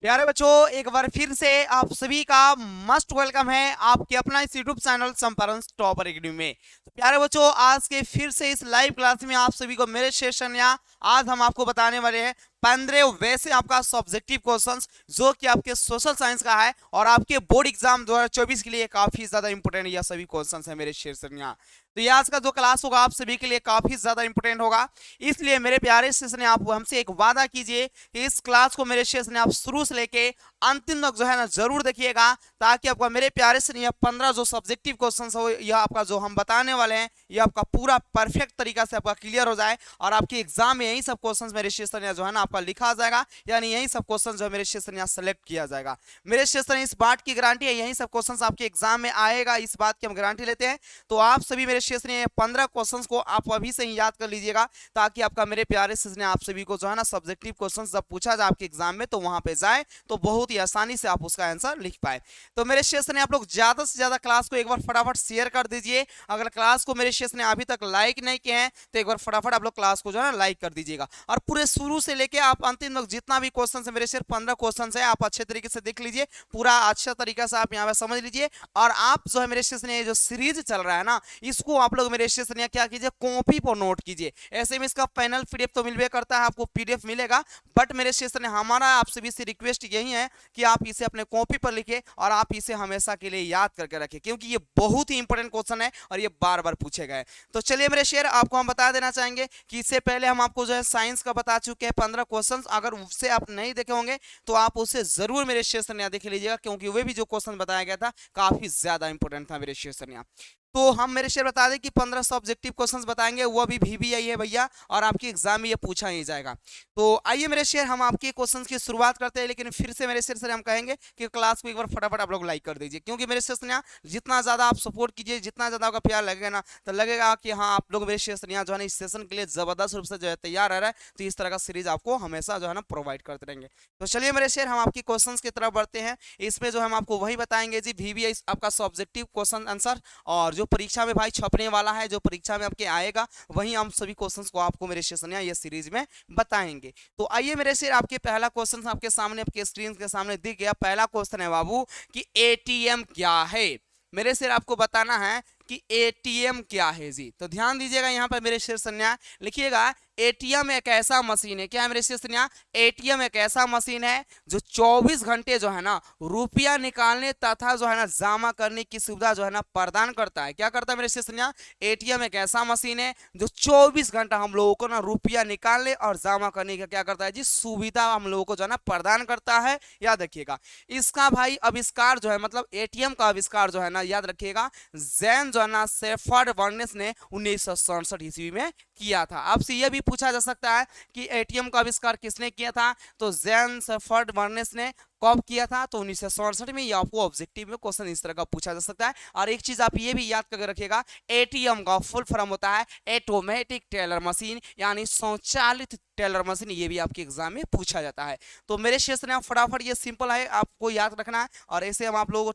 प्यारे बच्चों, एक बार फिर से आप सभी का मस्ट वेलकम है आपके अपना इस यूट्यूब चैनल संपर्क टॉपर एकेडमी में। तो प्यारे बच्चों, आज के फिर से इस लाइव क्लास में आप सभी को मेरे सेशन या आज हम आपको बताने वाले हैं 15 वैसे आपका सब्जेक्टिव क्वेश्चंस जो कि आपके सोशल साइंस का है और आपके बोर्ड एग्जाम 2024 के लिए काफी ज्यादा इंपोर्टेंट यह सभी क्वेश्चंस है मेरे सेशन यहाँ। तो ये आज का जो क्लास होगा आप सभी के लिए काफी ज्यादा इंपोर्टेंट होगा, इसलिए मेरे प्यारे सेशन आप हमसे एक वादा कीजिए कि इस क्लास को मेरे सेशन आप शुरू से लेके अंतिम तक जो है ना जरूर देखिएगा, ताकि आपका मेरे प्यारे से यह 15 जो सब्जेक्टिव क्वेश्चन हो यह आपका जो हम बताने वाले हैं यह आपका पूरा परफेक्ट तरीका से आपका क्लियर हो जाए और आपके एग्जाम में यही सब क्वेश्चन मेरे सेशन जो है ना आपका लिखा जाएगा, यानी यही सब क्वेश्चन जो मेरे सेशन यहाँ सेलेक्ट किया जाएगा। मेरे सेशन इस बात की गारंटी है यही सब क्वेश्चन आपके एग्जाम में आएगा, इस बात की हम गारंटी लेते हैं। तो आप सभी मेरे सेशन 15 क्वेश्चन को आप अभी से ही याद कर लीजिएगा, ताकि आपका मेरे प्यारे सेशन आप सभी को जो है ना सब्जेक्टिव क्वेश्चन जब पूछा जाए आपके एग्जाम में तो वहां पे जाए तो बहुत ही आसानी से आप उसका आंसर लिख पाए। तो मेरे सेशन आप लोग ज्यादा से ज्यादा क्लास को एक बार फटाफट शेयर कर दीजिए। अगर क्लास को मेरे सेशन अभी तक लाइक नहीं किए हैं तो एक बार फटाफट आप लोग क्लास को जो है ना लाइक कर दीजिएगा और पूरे शुरू से लेके आप अंतिम तक जितना भी क्वेश्चन है मेरे सिर्फ 15 क्वेश्चन है आप अच्छे तरीके से देख लीजिए, पूरा अच्छा तरीका से आप यहाँ पे समझ लीजिए। और आप जो है मेरे सेशन ये जो सीरीज चल रहा है ना इसको आप लोग मेरे सेशन क्या कीजिए, कॉपी पर नोट कीजिए। ऐसे में इसका पैनल पीडीएफ तो मिलवे करता है, आपको पीडीएफ मिलेगा, बट मेरे सेशन हमारा आप सभी से रिक्वेस्ट यही है कि आप इसे अपने कॉपी पर लिखे और आप इसे हमेशा के लिए याद करके रखें, क्योंकि ये बहुत ही इंपॉर्टेंट क्वेश्चन है और ये बार बार पूछे गए। तो चलिए मेरे शेयर आपको हम बता देना चाहेंगे कि इससे पहले हम आपको जो है साइंस का बता चुके हैं 15 क्वेश्चन, अगर उससे आप नहीं देखे होंगे तो आप उसे जरूर मेरे सेशन यहाँ देख लीजिएगा, क्योंकि वे भी जो क्वेश्चन बताया गया था काफी ज्यादा इंपॉर्टेंट था मेरे सेशन यहाँ। तो हम मेरे शेयर बता दें कि 15 सब्जेक्टिव क्वेश्चंस बताएंगे, वो भी VBI है भैया और आपके एग्जाम में ये पूछा ही जाएगा। तो आइए मेरे शेयर हम आपके क्वेश्चंस की शुरुआत करते हैं, लेकिन फिर से मेरे शेयर से हम कहेंगे कि क्लास को एक बार फटाफट आप लोग लाइक कर दीजिए, क्योंकि मेरे शेयर यहाँ जितना ज्यादा आप सपोर्ट कीजिए, जितना ज्यादा आपका प्यार लगेगा ना तो लगेगा कि हाँ आप लोग मेरे शेयर यहाँ जो है ना इस सेशन के लिए जबरदस्त रूप से जो है तैयार रह रहा है। तो इस तरह का सीरीज आपको हमेशा जो है ना प्रोवाइड करते रहेंगे। तो चलिए मेरे शेयर हम आपके क्वेश्चन की तरफ बढ़ते हैं। इसमें जो हम आपको वही बताएंगे जी VBI आपका सब्जेक्टिव क्वेश्चन आंसर, और जो परीक्षा में भाई छपने वाला है, जो परीक्षा में आपके आएगा वही हम सभी क्वेश्चंस को आपको मेरे सेशन या ये सीरीज में बताएंगे। तो आइए मेरे से आपके पहला क्वेश्चन आपके सामने आपके स्क्रीन के सामने दिख गया। पहला क्वेश्चन है बाबू कि ATM क्या है। मेरे से आपको बताना है कि ATM क्या है जी। तो ध्यान दीजिएगा यहाँ पर मेरे शेर संज्ञा लिखिएगा, ATM एक ऐसा मशीन है, क्या है मेरे शेर संज्ञा, ATM एक ऐसा मशीन है जो 24 घंटे जो है ना रुपया निकालने तथा जो है ना जमा करने की सुविधा जो है ना प्रदान करता है। क्या करता है मेरे शेर संज्ञा, ATM एक ऐसा मशीन है जो 24 घंटा हम लोगों को ना रुपया निकालने और जमा करने का क्या करता है जी, सुविधा हम लोगों को जो है ना प्रदान करता है। याद रखिएगा इसका भाई आविष्कार जो है, मतलब ATM का आविष्कार जो है ना याद रखिएगा जैन जो है ना शेफर्ड बर्नेस ने 1967 ईस्वी में किया था। आपसे यह भी पूछा जा सकता है कि ATM का आविष्कार किसने किया था, तो जैन शेफर्ड बर्नेस ने कब किया था, तो 1967 में। ये आपको ऑब्जेक्टिव में क्वेश्चन इस तरह का पूछा जा सकता है। और एक चीज आप ये भी याद करके रखिएगा, ATM का फुल फॉर्म होता है ऑटोमेटिक टेलर मशीन, यानी स्वचालित टेलर मशीन। ये भी आपके एग्जाम में पूछा जाता है। तो मेरे सेशन में फटाफट ये सिंपल है, आपको याद रखना है। और ऐसे हम आप लोगों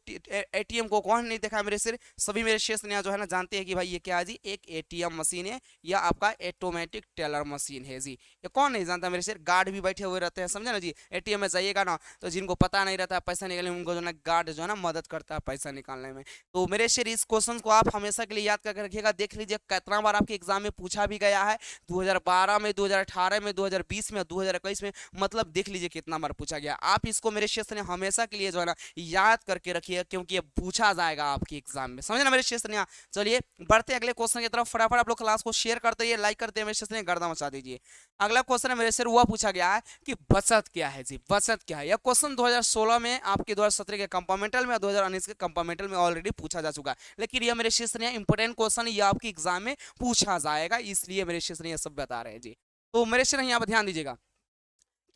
ATM को कौन नहीं देखा मेरे सिर, सभी मेरे सेशन जो है ना जानते हैं कि भाई ये क्या है जी, एक ATM मशीन है या आपका ऑटोमेटिक टेलर मशीन है जी। ये कौन नहीं जानता मेरे सिर, गार्ड भी बैठे हुए रहते हैं, समझे ना जी। ATM में जाइएगा ना तो जिनको पता नहीं रहता है पैसा निकालने में, उनको जो है गार्ड जो है ना मदद करता है पैसा निकालने में। तो मेरे शेर इस क्वेश्चन को आप हमेशा के लिए याद करके रखिएगा। देख लीजिए कितना बार आपके एग्जाम में पूछा भी गया है, 2012 में, 2018 में, 2020 में, 2021 में, मतलब देख लीजिए कितना बार पूछा गया। आप इसको मेरे शेर से हमेशा के लिए जो है ना याद करके रखिएगा, क्योंकि ये पूछा जाएगा आपके एग्जाम में, समझे ना मेरे शेर से। चलिए बढ़ते अगले क्वेश्चन की तरफ। फटाफट आप लोग क्लास को शेयर करते रहिए, लाइक करते हैं, मेरे शेर से गर्दा मचा दीजिए। अगला क्वेश्चन है मेरे से हुआ पूछा गया है कि बचत क्या है जी, बचत क्या है। यह क्वेश्चन 2016 में आपके 2017 के कंपार्टमेंटल में और 2019 के कंपार्टमेंटल में ऑलरेडी पूछा जा चुका है, लेकिन यह मेरे सेशन है इंपोर्टेंट क्वेश्चन, ये आपके एग्जाम में पूछा जाएगा, इसलिए मेरे सेशन ये सब बता रहे हैं जी। तो मेरे सेशन यहाँ पर ध्यान दीजिएगा,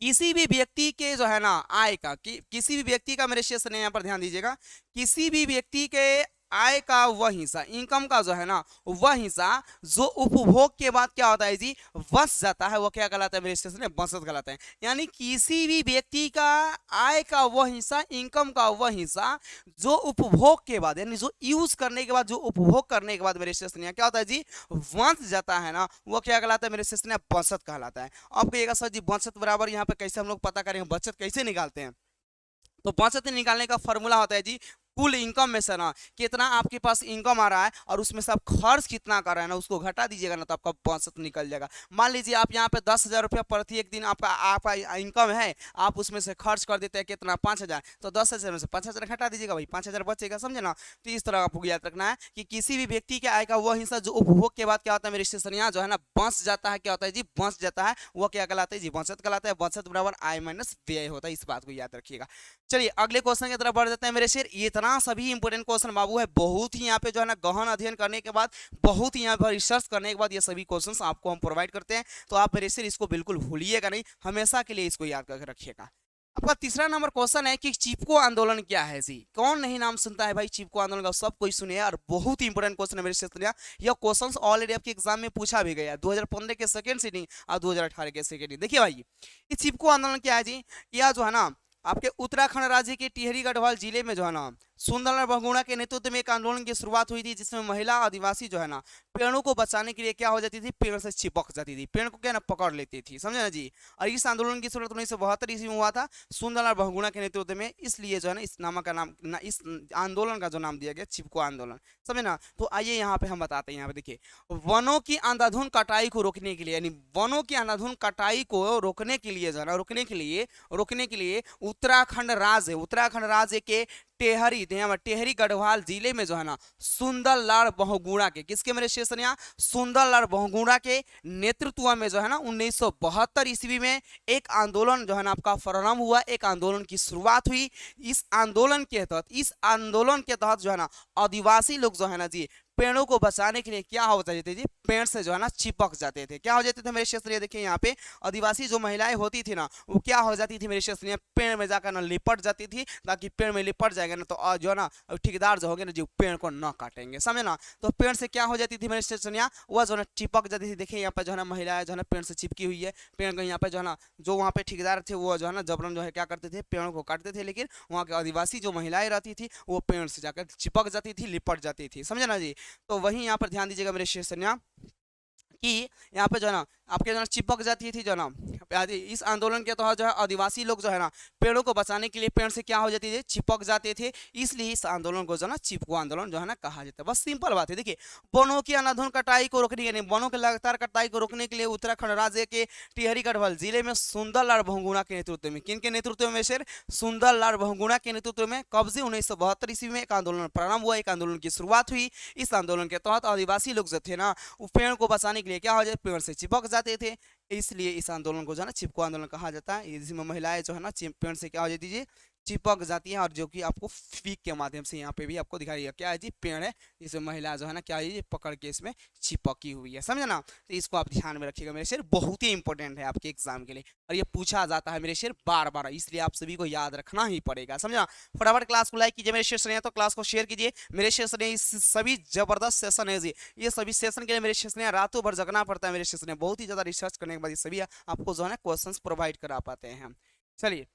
किसी भी व्यक्ति के जो है ना आय का किसी भी व्यक्ति का, मेरे सेशन यहाँ पर ध्यान दीजिएगा, किसी भी व्यक्ति के आय का वह हिस्सा, इनकम का जो है ना वह हिस्सा जो उपभोग के बाद क्या होता है जी, बच जाता है, वो क्या कहलाता है मेरे स्टेशन में, बचत कहलाता है। यानी किसी भी व्यक्ति का आय का वह हिस्सा, इनकम का वह हिस्सा जो उपभोग के बाद, यानी जो यूज करने के बाद, जो उपभोग करने के बाद मेरे स्टेशन क्या होता है जी, बच जाता है ना, वो क्या कहलाता है मेरे स्टेशन में, बचत कहलाता है। अब कहिएगा सर जी बचत बराबर यहाँ पे कैसे हम लोग पता करें, बचत कैसे निकालते हैं। तो बचत निकालने का फॉर्मूला होता है जी कुल इनकम में से ना कितना आपके पास इनकम आ रहा है और उसमें से आप खर्च कितना कर रहे हैं ना उसको घटा दीजिएगा ना तो आपका बचत निकल जाएगा। मान लीजिए आप यहाँ पे 10,000 रुपया प्रति एक दिन आपका इनकम है, आप उसमें से खर्च कर देते हैं कितना 5,000, तो 10,000 में से 5,000 घटा दीजिएगा, भाई 5,000 बचेगा, समझे ना। तो इस तरह आपको याद रखना है कि किसी भी व्यक्ति के आय का वह हिस्सा जो उपभोग के बाद क्या होता है मेरे स्टेशन यहाँ जो है ना बच जाता है, क्या होता है जी बच जाता है, वो क्या कहलाता है जी बचत कहलाता है। बचत बराबर आय माइनस व्यय होता है, इस बात को याद रखिएगा। चलिए अगले क्वेश्चन की तरफ बढ़ जाते हैं मेरे शेर। ये इतना सभी इंपोर्टेंट क्वेश्चन बाबू है, बहुत ही यहाँ पे जो है ना गहन अध्ययन करने के बाद, बहुत ही यहाँ पर रिसर्च करने के बाद ये सभी क्वेश्चंस आपको हम प्रोवाइड करते हैं। तो आप मेरे शेर इसको बिल्कुल भूलिएगा नहीं, हमेशा के लिए इसको याद करके रखिएगा। आपका तीसरा नंबर क्वेश्चन है कि चिपको आंदोलन क्या है जी। कौन नहीं नाम सुनता है भाई चिपको आंदोलन का, सब कोई सुने और बहुत ही इंपोर्टेंट क्वेश्चन है मेरे से। यह क्वेश्चन ऑलरेडी आपके एग्जाम में पूछा भी गया 2015 के सेकंड सीटिंग और 2018 के सेकंड सीटिंग। देखिए भाई ये चिपको आंदोलन क्या है जी, यह जो है ना आपके उत्तराखंड राज्य के टिहरी गढ़वाल जिले में जो है ना सुंदरलाल बहुगुणा के नेतृत्व में एक आंदोलन की शुरुआत हुई थी, जिसमें महिला आदिवासी जो है ना पेड़ों को बचाने के लिए क्या हो जाती थी, पेड़ से चिपक जाती थी, पेड़ को क्या ना पकड़ लेती थी, समझे ना जी। और इस आंदोलन की शुरुआत 1972 ईस्वी में हुआ था सुंदरलाल बहुगुणा के नेतृत्व में, इसलिए जो है ना इस नामक का नाम इस आंदोलन का जो नाम दिया गया चिपको आंदोलन, समझे ना। तो आइए यहाँ पे हम बताते हैं, यहाँ पे देखिए वनों की अंधाधुंध कटाई को रोकने के लिए, यानी वनों की अंधाधुंध कटाई को रोकने के लिए जो है ना रोकने के लिए उत्तराखंड राज्य के टेहरी गढ़वाल जिले में जो है ना सुंदरलाल बहुगुणा के, किसके मेरे स्टेशन यहाँ सुंदरलाल बहुगुणा के नेतृत्व में जो है ना 1972 ईस्वी में एक आंदोलन जो है ना आपका प्रारंभ हुआ, एक आंदोलन की शुरुआत हुई। इस आंदोलन के तहत जो है ना आदिवासी लोग जो है ना जी पेड़ों को बचाने के लिए क्या हो जाते थे जी, पेड़ से जो है ना चिपक जाते थे। क्या हो जाते थे मेरे क्षेत्र, देखिए यहाँ पे आदिवासी जो महिलाएं होती थी ना वो क्या हो जाती थी मेरे क्षेत्र, पेड़ में जाकर ना लिपट जाती थी, ताकि पेड़ में लिपट जाएगा ना तो जो है ना ठेकेदार जो होंगे ना जो पेड़ को ना काटेंगे, समझे ना। तो पेड़ से क्या हो जाती थी मेरे क्षेत्र यहाँ, वह जो है चिपक जाती थी। देखिए यहाँ पे जो है ना महिलाएं जो है ना पेड़ से चिपकी हुई है, पेड़ को यहाँ पे जो है ना जो वहाँ पे ठेकेदार थे वो जो है ना जबरन जो है क्या करते थे पेड़ों को काटते थे, लेकिन वहाँ के आदिवासी जो महिलाएं रहती थी वो पेड़ से जाकर चिपक जाती थी, लिपट जाती थी, समझे ना जी। तो वहीं यहाँ पर ध्यान दीजिएगा मेरे शेषन्या कि यहाँ पे जो है ना आपके जो है चिपक जाती थी जो ना इस आंदोलन के तहत जो है आदिवासी लोग जो है ना पेड़ों को बचाने के लिए पेड़ से क्या हो जाती थी, चिपक जाते थे, इसलिए इस आंदोलन को जो है ना चिपको आंदोलन जो है ना कहा जाता है। बस सिंपल बात है। देखिए वनों की अनाधुन कटाई को रोकने के लिए, वनों के लगातार कटाई को रोकने के लिए उत्तराखंड राज्य के टिहरी गढ़वाल जिले में सुंदरलाल बहुगुणा के नेतृत्व में, किन के नेतृत्व में सर, सुंदरलाल बहुगुणा के नेतृत्व में कब्जे 1972 ईस्वी में एक आंदोलन प्रारंभ हुआ, एक आंदोलन की शुरुआत हुई। इस आंदोलन के तहत आदिवासी लोग जो थे ना वो पेड़ को बचाने के लिए क्या हो जाए पेड़ से चिपक जाते थे, इसलिए इस आंदोलन को जो है ना चिपको आंदोलन कहा जाता है। इसमें महिलाएं जो है ना पेड़ से क्या हो जाती है चिपक जाती है, और जो कि आपको फीक के माध्यम से यहाँ पे भी आपको दिखाई देगा क्या है जी पेड़ है, इसमें महिला जो है ना क्या है पकड़ के इसमें चिपकी हुई है, समझे ना। तो इसको आप ध्यान में रखिएगा मेरे शेर, बहुत ही इंपॉर्टेंट है आपके एग्जाम के लिए और ये पूछा जाता है मेरे शेर बार बार, इसलिए आप सभी को याद रखना ही पड़ेगा, समझा। फटाफट क्लास को लाइक कीजिए मेरे शेर ने, तो क्लास को शेयर कीजिए मेरे शेर ने। इस सभी जबरदस्त सेशन है जी, ये सभी सेशन के लिए मेरे शेर ने रातों भर जगना पड़ता है मेरे शेर ने, बहुत ही ज्यादा रिसर्च करने के बाद ये सभी आपको जो है ना क्वेश्चन प्रोवाइड करा पाते हैं। चलिए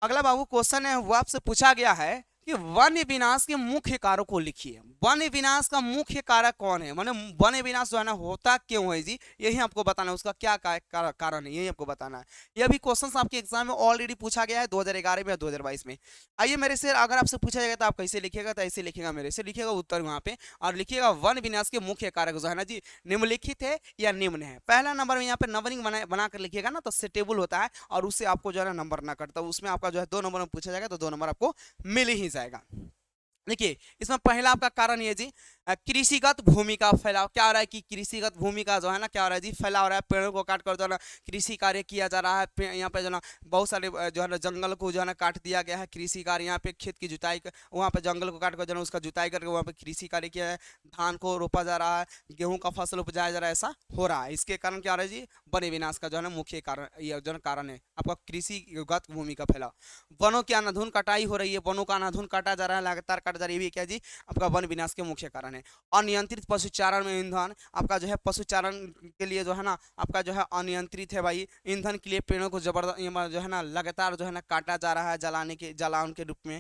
अगला बाबू क्वेश्चन है वो आपसे पूछा गया है कि वन्य विनाश के मुख्य कारक को लिखिए। वन्य विनाश का मुख्य कारक कौन है, माने वन्य विनाश जो है ना होता क्यों है जी, यही आपको बताना है, उसका क्या कारण है यही आपको बताना है। यह भी क्वेश्चन आपके एग्जाम में ऑलरेडी पूछा गया है 2011 में या 2022 में। आइए मेरे से अगर आपसे पूछा जाएगा तो आप कैसे लिखिएगा, तो ऐसे लिखिएगा मेरे से, लिखिएगा उत्तर वहाँ पे और लिखिएगा वन विनाश के मुख्य कारक जो है ना जी निम्नलिखित है या निम्न है। पहला नंबर में यहाँ पे नंबरिंग बनाकर लिखिएगा ना तो सेटेबल होता है और उससे आपको जो है ना नंबर ना कटता, उसमें आपका जो है 2 नंबर में पूछा जाएगा तो 2 नंबर आपको मिल ही जाएगा। देखिए इसमें पहला आपका कारण ये जी कृषिगत भूमि का फैलाव, क्या हो रहा है कि कृषिगत भूमि का जो है ना क्या हो रहा है जी फैलाव हो रहा है, पेड़ों को काट कर जो है ना कृषि कार्य किया जा रहा है। यहाँ पे जो ना बहुत सारे जो है ना जंगल को जो है ना काट दिया गया है, कृषि कार्य यहाँ पे खेत की जुताई वहाँ पे जंगल को काट कर जो है उसका जुताई करके वहाँ पे कृषि कार्य किया है, धान को रोपा जा रहा है, गेहूँ का फसल उपजाया जा रहा है, ऐसा हो रहा है। इसके कारण क्या हो रहा है जी वन विनाश का जो है ना मुख्य कारण ये जो कारण है आपका कृषिगत भूमि का फैलाव। वनों की अनाधुन कटाई हो रही है, वनों का अनाधुन काटा जा रहा है, लगातार काटा जा रहा है, ये भी क्या जी आपका वन विनाश के मुख्य कारण है। अनियंत्रित पशुचारण में ईंधन, आपका जो है पशुचारण के लिए जो है ना आपका जो है अनियंत्रित है भाई, ईंधन के लिए पेड़ों को जबरदस्त जो है ना लगातार जो है ना काटा जा रहा है, जलावन के रूप में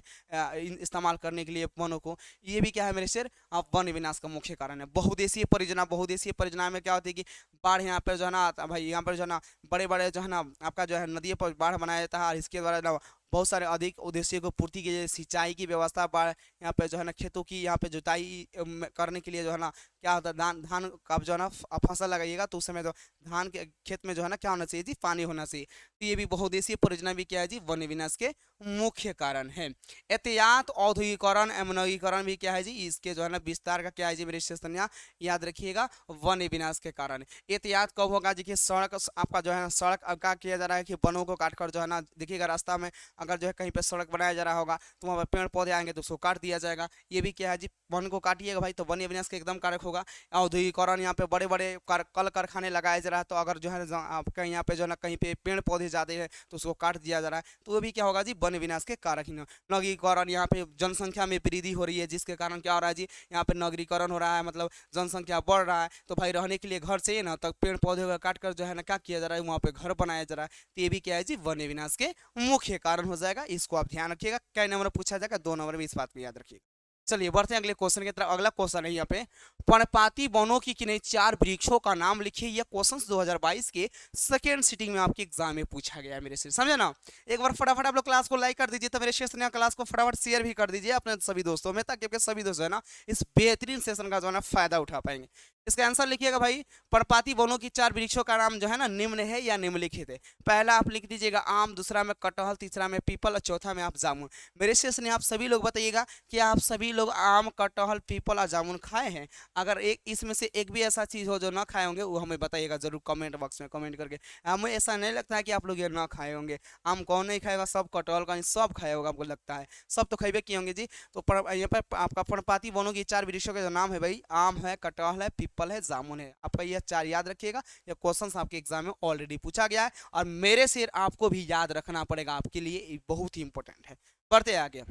इस्तेमाल करने के लिए वनों को, ये भी क्या है मेरे शेर आप वन विनाश का मुख्य कारण है। बहुदेशीय परियोजना में क्या होती है कि बाढ़ यहाँ पर जो है ना भाई यहाँ पर जो है ना बड़े बड़े जो है ना आपका जो है नदियों पर बाढ़ बनाया जाता है और इसके द्वारा बहुत सारे अधिक उद्देश्यों को पूर्ति के लिए सिंचाई की व्यवस्था, बाढ़ यहाँ पे जो है ना खेतों की यहाँ पे जुताई करने के लिए जो है ना क्या होता है, धान धान का जो है ना फसल लगाइएगा तो उस समय तो धान के खेत में जो है ना क्या होना चाहिए जी, पानी होना चाहिए। तो ये भी बहुउद्देशीय परियोजना भी क्या है जी, वन विनाश के मुख्य कारण है। एहतियात औद्योगिकरण एवं नवीकरण भी क्या है जी, इसके जो है ना विस्तार का क्या है जी मेरे स्टेशन, याद रखिएगा, वन विनाश के कारण। एहतियात कब होगा, देखिए सड़क आपका जो है ना सड़क का किया जा रहा है कि वनों को काटकर जो है ना, देखिएगा रास्ता में अगर जो है कहीं पे सड़क बनाया जा रहा होगा तो वहाँ पर पेड़ पौधे आएंगे तो उसको काट दिया जाएगा, ये भी क्या है जी, वन को काटिएगा भाई तो वन विनाश के एकदम कारक होगा। औद्योगिकरण, यहाँ पे बड़े बड़े कल कारखाने लगाए जा रहा है तो अगर जो है आपका यहाँ पे जो है ना कहीं पे पेड़ पौधे ज़्यादा है तो उसको काट दिया जा रहा है, तो वो भी क्या होगा जी, वन विनाश के कारक ही। नगरीकरण, यहाँ पे जनसंख्या में वृद्धि हो रही है जिसके कारण क्या हो रहा है जी, यहाँ पे नगरीकरण हो रहा है, मतलब जनसंख्या बढ़ रहा है तो भाई रहने के लिए घर चाहिए ना, तो पेड़ पौधे को काट कर जो है ना क्या किया जा रहा है, वहाँ पे घर बनाया जा रहा है, तो ये भी क्या है जी, वन विनाश के मुख्य कारण हो जाएगा। इसको आप ध्यान रखिएगा, कई नंबर पूछा जाएगा, 2 नंबर में इस बात को याद रखिएगा। चलिए बढ़ते हैं अगले क्वेश्चन की तरफ। अगला क्वेश्चन है यहाँ पे, पर्णपाती वनों की किन्हीं 4 वृक्षों का नाम लिखिए। यह क्वेश्चन 2022 के सेकेंड सिटिंग में आपके एग्जाम में पूछा गया है मेरे से, समझे ना। एक बार फटाफट आप लोग क्लास को लाइक कर दीजिए, तो मेरे सेशन क्लास को फटाफट शेयर भी कर दीजिए अपने सभी दोस्तों में, ताकि आपके सभी दोस्त है ना इस बेहतरीन सेशन का जो है ना फायदा उठा पाएंगे। इसका आंसर लिखिएगा भाई, पर्णपाती वनों की 4 वृक्षों का नाम जो है ना निम्न है या निम्नलिखित है। पहला आप लिख दीजिएगा आम, दूसरा में कटहल, तीसरा में पीपल और चौथा में आप जामुन। मेरे सेशन आप सभी लोग बताइएगा कि आप सभी लोग आम, कटहल, पीपल और जामुन खाए हैं। अगर एक इसमें से एक भी ऐसा चीज़ हो जो ना खाए होंगे वो हमें बताइएगा जरूर कमेंट बॉक्स में कमेंट करके। हमें ऐसा नहीं लगता है कि आप लोग ये ना खाए होंगे। आम कौन नहीं खाएगा, सब कटहल का सब खाए होगा, आपको लगता है सब तो खाइबे किए होंगे जी। तो यहाँ पर आपका पर्णपाती वनों की 4 वृक्षों का जो नाम है भाई, आम है, कटहल है, पीपल है, जामुन है। आपका यह 4 याद रखिएगा, यह क्वेश्चन आपके एग्जाम में ऑलरेडी पूछा गया है और मेरे से आपको भी याद रखना पड़ेगा, आपके लिए बहुत ही इंपॉर्टेंट है। बढ़ते आगे,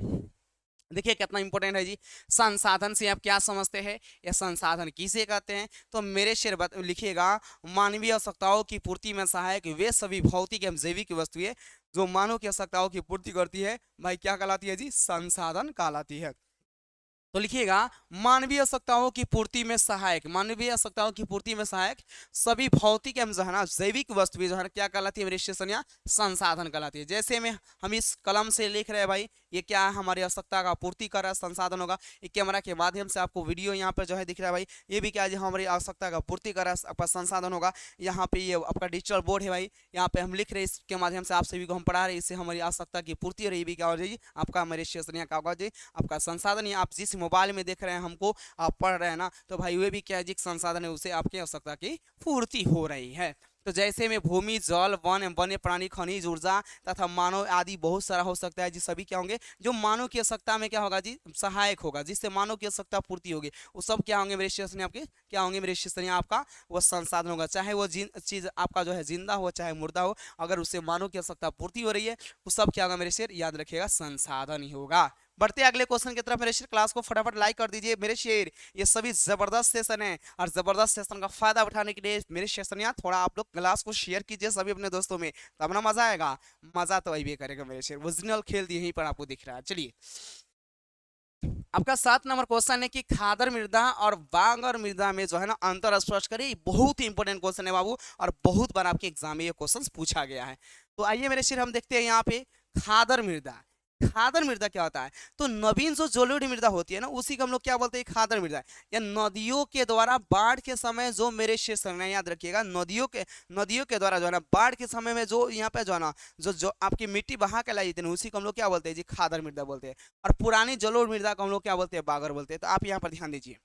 देखिए कितना इंपॉर्टेंट है जी। संसाधन से आप क्या समझते हैं, या संसाधन किसे कहते हैं, तो मेरे शेर लिखिएगा, मानवीय आवश्यकताओं की पूर्ति में सहायक वे सभी भौतिक एवं जैविक वस्तुएं जो मानव की आवश्यकताओं की पूर्ति करती है, भाई क्या कहलाती है जी, संसाधन कहलाती है। तो लिखिएगा, मानवीय आवश्यकताओं की पूर्ति में सहायक, मानवीय आवश्यकताओं की पूर्ति में सहायक सभी भौतिक एवं जो है ना जैविक वस्तुएं जो है क्या कहलाती है मेरे स्टेशन, या संसाधन कहलाती है। जैसे में हम इस कलम से लिख रहे हैं भाई, ये क्या है, हमारी आवश्यकता का पूर्ति कर रहा है, संसाधन होगा। ये कैमरा के माध्यम से आपको वीडियो यहाँ पर जो है दिख रहा है भाई, ये भी क्या है, हमारी आवश्यकता का पूर्ति कर रहा है, आपका संसाधन होगा। यहाँ पे ये आपका डिजिटल बोर्ड है भाई, यहाँ पे हम लिख रहे हैं, इसके माध्यम से आप सभी को हम पढ़ा रहे हैं, इससे हमारी आवश्यकता की पूर्ति हो रही है, भी क्या हो जाएगी, आपका मेरे स्टेशन क्या होगा जी, आपका संसाधन। आप जिस मोबाइल में देख रहे हैं हमको, आप पढ़ रहे हैं ना, तो भाई वे भी क्या है जी, संसाधन है, उसे आपकी आवश्यकता की पूर्ति हो रही है। तो जैसे में भूमि, जल, वन, वन्य प्राणी, खनिज, ऊर्जा तथा मानव आदि बहुत सारा हो सकता है जी, सभी क्या होंगे जो मानव की आवश्यकता में क्या होगा जी, सहायक होगा, जिससे मानव की आवश्यकता पूर्ति होगी, वो सब क्या होंगे मेरे स्टेशन आपके, क्या होंगे मेरे स्टेशन आपका, वो संसाधन होगा। चाहे वो चीज आपका जो है जिंदा हो चाहे मुर्दा हो, अगर उससे मानव की आवश्यकता पूर्ति हो रही है, वो सब क्या होगा मेरे शेर, याद रखिएगा, संसाधन ही होगा। बढ़ते अगले क्वेश्चन की तरफ मेरे शेर, क्लास को फटाफट लाइक कर दीजिए मेरे शेर। ये सभी जबरदस्त सेशन है और जबरदस्त सेशन का फायदा उठाने के लिए मेरे सेशन यहाँ थोड़ा आप लोग क्लास को शेयर कीजिए सभी अपने दोस्तों में, तब ना मजा आएगा। मजा तो वही करेगा मेरे शेर, ओरिजिनल खेल यहीं पर आपको दिख रहा है। चलिए आपका 7 नंबर क्वेश्चन है कि खादर मृदा और बांगर मृदा में जो है ना अंतर स्पष्ट करें। बहुत ही इंपॉर्टेंट क्वेश्चन है बाबू, और बहुत बार आपके एग्जाम में ये क्वेश्चन पूछा गया है। तो आइए मेरे शेर हम देखते हैं यहाँ पे खादर मृदा। खादर मृदा क्या होता है, तो नवीन जो जलोढ़ मृदा होती है ना, उसी को हम लोग क्या बोलते हैं, खादर मृदा। या नदियों के द्वारा बाढ़ के समय जो मेरे क्षेत्र, याद रखिएगा, नदियों के द्वारा जो है ना बाढ़ के समय में जो यहाँ पे जो है ना जो आपकी मिट्टी बहा के लाई जाती है, उसी को हम लोग क्या बोलते हैं जी, खादर मृदा बोलते हैं। और पुरानी जलोढ़ मृदा को हम लोग क्या बोलते हैं, बागर बोलते हैं। तो आप यहाँ पर ध्यान दीजिए,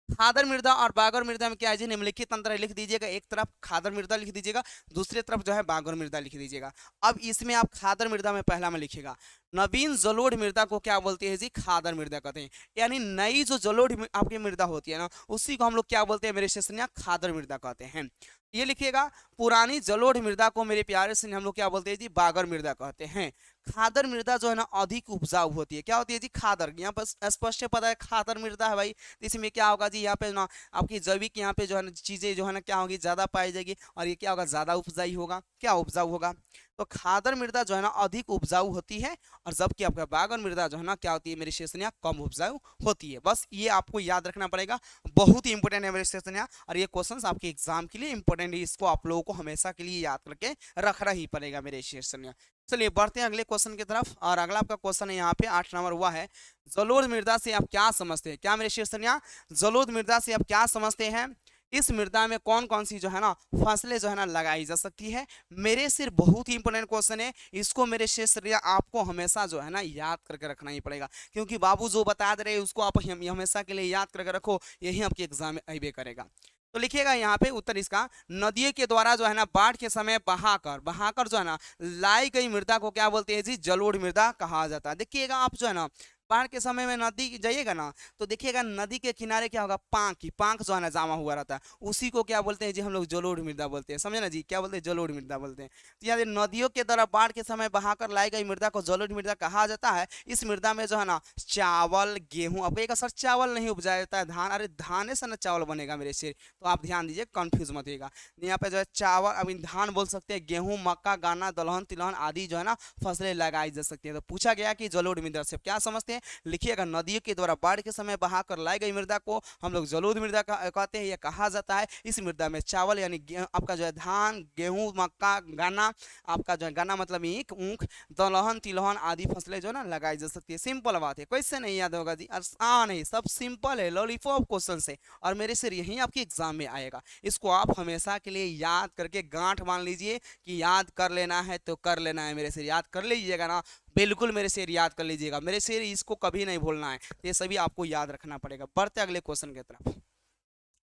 खादर मृदा और बागर मृदा में क्या है जी, निम्नलिखित अंतर लिख दीजिएगा। एक तरफ खादर मृदा लिख दीजिएगा, दूसरी तरफ जो है बागर मृदा लिख दीजिएगा। अब इसमें आप खादर मृदा में पहला में लिखिएगा, नवीन जलोढ़ मृदा को क्या बोलते हैं जी, खादर मृदा कहते हैं। यानी नई जो जलोढ़ आपकी मृदा होती है ना, उसी को हम लोग क्या बोलते हैं मेरे स्टेशन, खादर मृदा कहते हैं। ये लिखिएगा, पुरानी जलोढ़ मृदा को मेरे प्यारे से हम लोग क्या बोलते हैं जी, बागर मृदा कहते हैं। खादर मृदा जो है ना अधिक उपजाऊ होती है, क्या होती है जी, खादर। यहाँ पर स्पष्ट पता है खादर मृदा है भाई, इसमें क्या होगा जी, यहाँ पे ना आपकी जैविक यहाँ पे जो है ना चीजें जो है ना क्या होगी, ज्यादा पाई जाएगी, और ये क्या होगा, ज्यादा उपजाऊ होगा, क्या उपजाऊ होगा। तो खादर मृदा जो है ना अधिक उपजाऊ होती है, और जबकि आपका बागन मृदा जो है ना क्या होती है मेरी शेषनिया, कम उपजाऊ होती है। बस ये आपको याद रखना पड़ेगा, बहुत ही इंपॉर्टेंट है मेरे शेषनिया, और ये क्वेश्चंस आपके एग्जाम के लिए इंपॉर्टेंट है, इसको आप लोगों को हमेशा के लिए याद करके रखना ही पड़ेगा मेरे शेषनिया। चलिए बढ़ते हैं अगले क्वेश्चन की तरफ, और अगला आपका क्वेश्चन है यहाँ पे 8 नंबर हुआ है, जलोढ़ मृदा से आप क्या समझते हैं? क्या मेरे शेषनिया, जलोढ़ मृदा से आप क्या समझते हैं? इस मृदा में कौन कौन सी जो है ना फसलें जो है ना लगाई जा सकती है? मेरे सिर बहुत ही इंपॉर्टेंट क्वेश्चन है, इसको मेरे शेषनिया आपको हमेशा जो है ना याद करके रखना ही पड़ेगा, क्योंकि बाबू जो बता दे रहे हैं उसको आप हमेशा के लिए याद करके रखो, यही आपके एग्जाम में अबे करेगा। तो लिखिएगा यहाँ पे उत्तर इसका, नदियों के द्वारा जो है ना बाढ़ के समय बहाकर बहाकर जो है ना लाई गई मृदा को क्या बोलते हैं जी? जलोढ़ मृदा कहा जाता है। देखिएगा आप जो है ना बाढ़ के समय में नदी जाइएगा ना, तो देखिएगा नदी के किनारे क्या होगा, पांक जो है ना जमा हुआ रहता है, उसी को क्या बोलते हैं जी? हम लोग जलोढ़ मृदा बोलते हैं, समझे ना जी? क्या बोलते हैं? जलोढ़ मृदा बोलते हैं। तो यहाँ नदियों के द्वारा बाढ़ के समय बहाकर लाई गई मृदा को जलोढ़ मृदा कहा जाता है। इस मृदा में जो है ना चावल गेहूं, अब एक सर चावल नहीं उपजाया जाता है, धान, अरे धाने से ना चावल बनेगा मेरे शेर, तो आप ध्यान दीजिए, कंफ्यूज मत होइएगा। यहाँ पे जो है चावल, अभी धान बोल सकते हैं, गेहूं, मक्का, गन्ना, दलहन, तिलहन आदि जो है ना फसलें लगाई जा सकती है। तो पूछा गया कि जलोढ़ मृदा से क्या समझते हैं? लिखिएगा, नदियों के द्वारा बाढ़ के समय बहाकर लाई गई मृदा को हम लोग जलोढ़ मृदा कहते हैं, यह कहा जाता है। इस मृदा में चावल यानी आपका जो है धान, गेहूं, मक्का, गन्ना, आपका जो है गन्ना मतलब ईख, ऊख, दलहन, तिलहन आदि फसलें जो है ना लगाई जा सकती है। सिंपल बात है, कैसे नहीं याद होगा जी? आसान है, सब सिंपल है, लॉलीपॉप क्वेश्चन से, और मेरे से यही आपके एग्जाम में आएगा। इसको आप हमेशा के लिए याद करके गांठ मान लीजिए कि याद कर लेना है तो कर लेना है मेरे से, याद कर लीजिएगा ना, बिल्कुल मेरे शेर याद कर लीजिएगा मेरे शेर, इसको कभी नहीं भूलना है, ये सभी आपको याद रखना पड़ेगा। बढ़ते अगले क्वेश्चन की तरफ।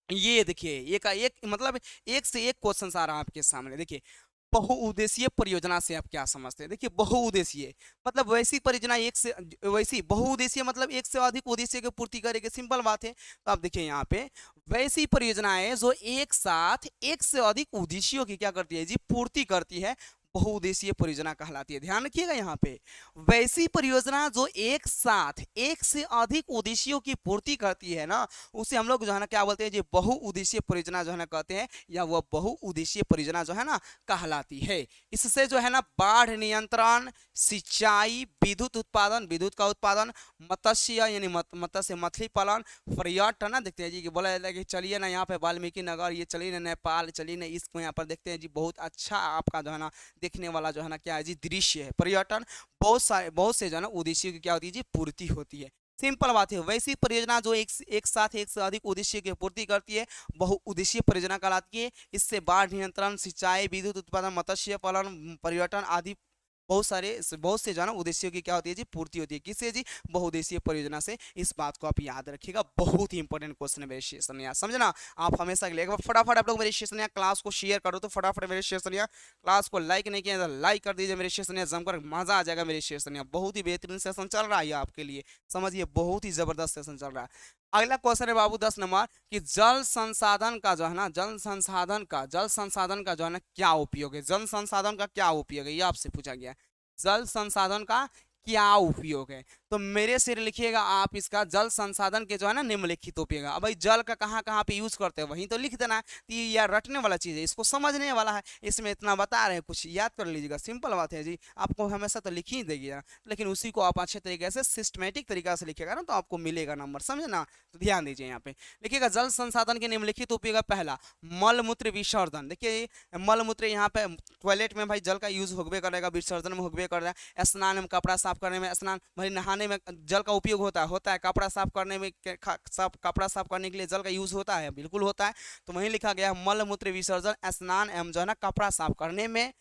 ये देखिए एक एक मतलब एक से एक क्वेश्चन आ रहा है आपके सामने। देखिए, बहुउद्देशीय परियोजना से आप क्या समझते हैं? देखिए, बहुउद्देशीय मतलब वैसी परियोजना एक से, वैसी बहुउद्देशीय मतलब एक से अधिक उद्देश्य की पूर्ति करेगी, सिंपल बात है। तो आप देखिए यहाँ पे वैसी परियोजनाएं जो एक साथ एक से अधिक उद्देश्यों की क्या करती है जी? पूर्ति करती है, बहुउद्देशीय परियोजना कहलाती है। ध्यान रखिएगा यहाँ पे, वैसी परियोजना जो एक साथ एक से अधिक उद्देश्यों की पूर्ति करती है ना, उसे हम लोग जो है ना क्या बोलते हैं जी? बहुउद्देशीय परियोजना जो है ना कहते हैं, या वह बहुउद्देशीय परियोजना जो है ना कहलाती है। इससे जो है ना बाढ़ नियंत्रण, सिंचाई, विद्युत उत्पादन, विद्युत का उत्पादन, मत्स्य यानी मत्स्य मछली पालन, पर्यटन ना, देखते हैं जी कि बोला जाता है कि चलिए ना यहाँ पे वाल्मीकि नगर, ये चलिए ना नेपाल, चलिए ना इसको यहाँ पर देखते हैं जी, बहुत अच्छा आपका जो है ना देखने वाला जो है ना क्या है जी? दृश्य है। पर्यटन, बहुत से जो है ना उद्देश्यों की क्या होती है जी? पूर्ति होती है। सिंपल बात है, वैसी परियोजना जो एक साथ एक से अधिक उद्देश्य की पूर्ति करती है, बहुउद्देशीय परियोजना कहलाती है। इससे बाढ़ नियंत्रण, सिंचाई, विद्युत उत्पादन, मत्स्य पालन, पर्यटन आदि बहुत से जो है ना उद्देश्यों की क्या होती है जी? पूर्ति होती है। किससे जी? बहुउद्देशीय परियोजना से। इस बात को आप याद रखिएगा, बहुत ही इंपॉर्टेंट क्वेश्चन है मेरे सेशन यार, समझना आप हमेशा के लिए। एक बार फटाफट आप लोग मेरे सेशन या क्लास को शेयर करो, तो फटाफट मेरे सेशन या क्लास को लाइक नहीं किया तो लाइक कर दीजिए मेरे सेशन या, जमकर मजा आ जाएगा मेरे सेशन या। बहुत ही बेहतरीन सेशन चल रहा है आपके लिए, समझिए बहुत ही जबरदस्त सेशन चल रहा है। अगला क्वेश्चन है बाबू 10 नंबर कि जल संसाधन का जो है ना, जल संसाधन का जो है ना क्या उपयोग है? जल संसाधन का क्या उपयोग है, ये आपसे पूछा गया। जल संसाधन का क्या उपयोग है? तो मेरे से लिखिएगा आप इसका, जल संसाधन के जो है ना निम्नलिखित उपयोग है। अब भाई जल का कहाँ कहाँ पे यूज करते हैं वहीं तो लिख देना है, तो ये यार रटने वाला चीज है, इसको समझने वाला है, इसमें इतना बता रहे हैं, कुछ याद कर लीजिएगा, सिंपल बात है जी। आपको हमेशा तो लिख ही देगी ना, लेकिन उसी को आप अच्छे तरीके से सिस्टमेटिक तरीका से लिखेगा ना, तो आपको मिलेगा नंबर, समझे ना? तो ध्यान दीजिए यहाँ पे लिखिएगा, जल संसाधन के निम्नलिखित उपयोग। पहला, मलमूत्र विसर्जन। देखिए मलमूत्र, यहाँ पे टॉयलेट में भाई जल का यूज होबे करेगा, विसर्जन में होबे कर रहा है, स्नान में, कपड़ा साफ करने में, स्नान भाई नहाने में जल का उपयोग होता है, कपड़ा साफ करने में, कपड़ा साफ करने के लिए जल का यूज होता है, बिल्कुल होता है। तो वहीं लिखा गया मल मूत्र विसर्जन, स्नान एवं जो है ना कपड़ा साफ करने में,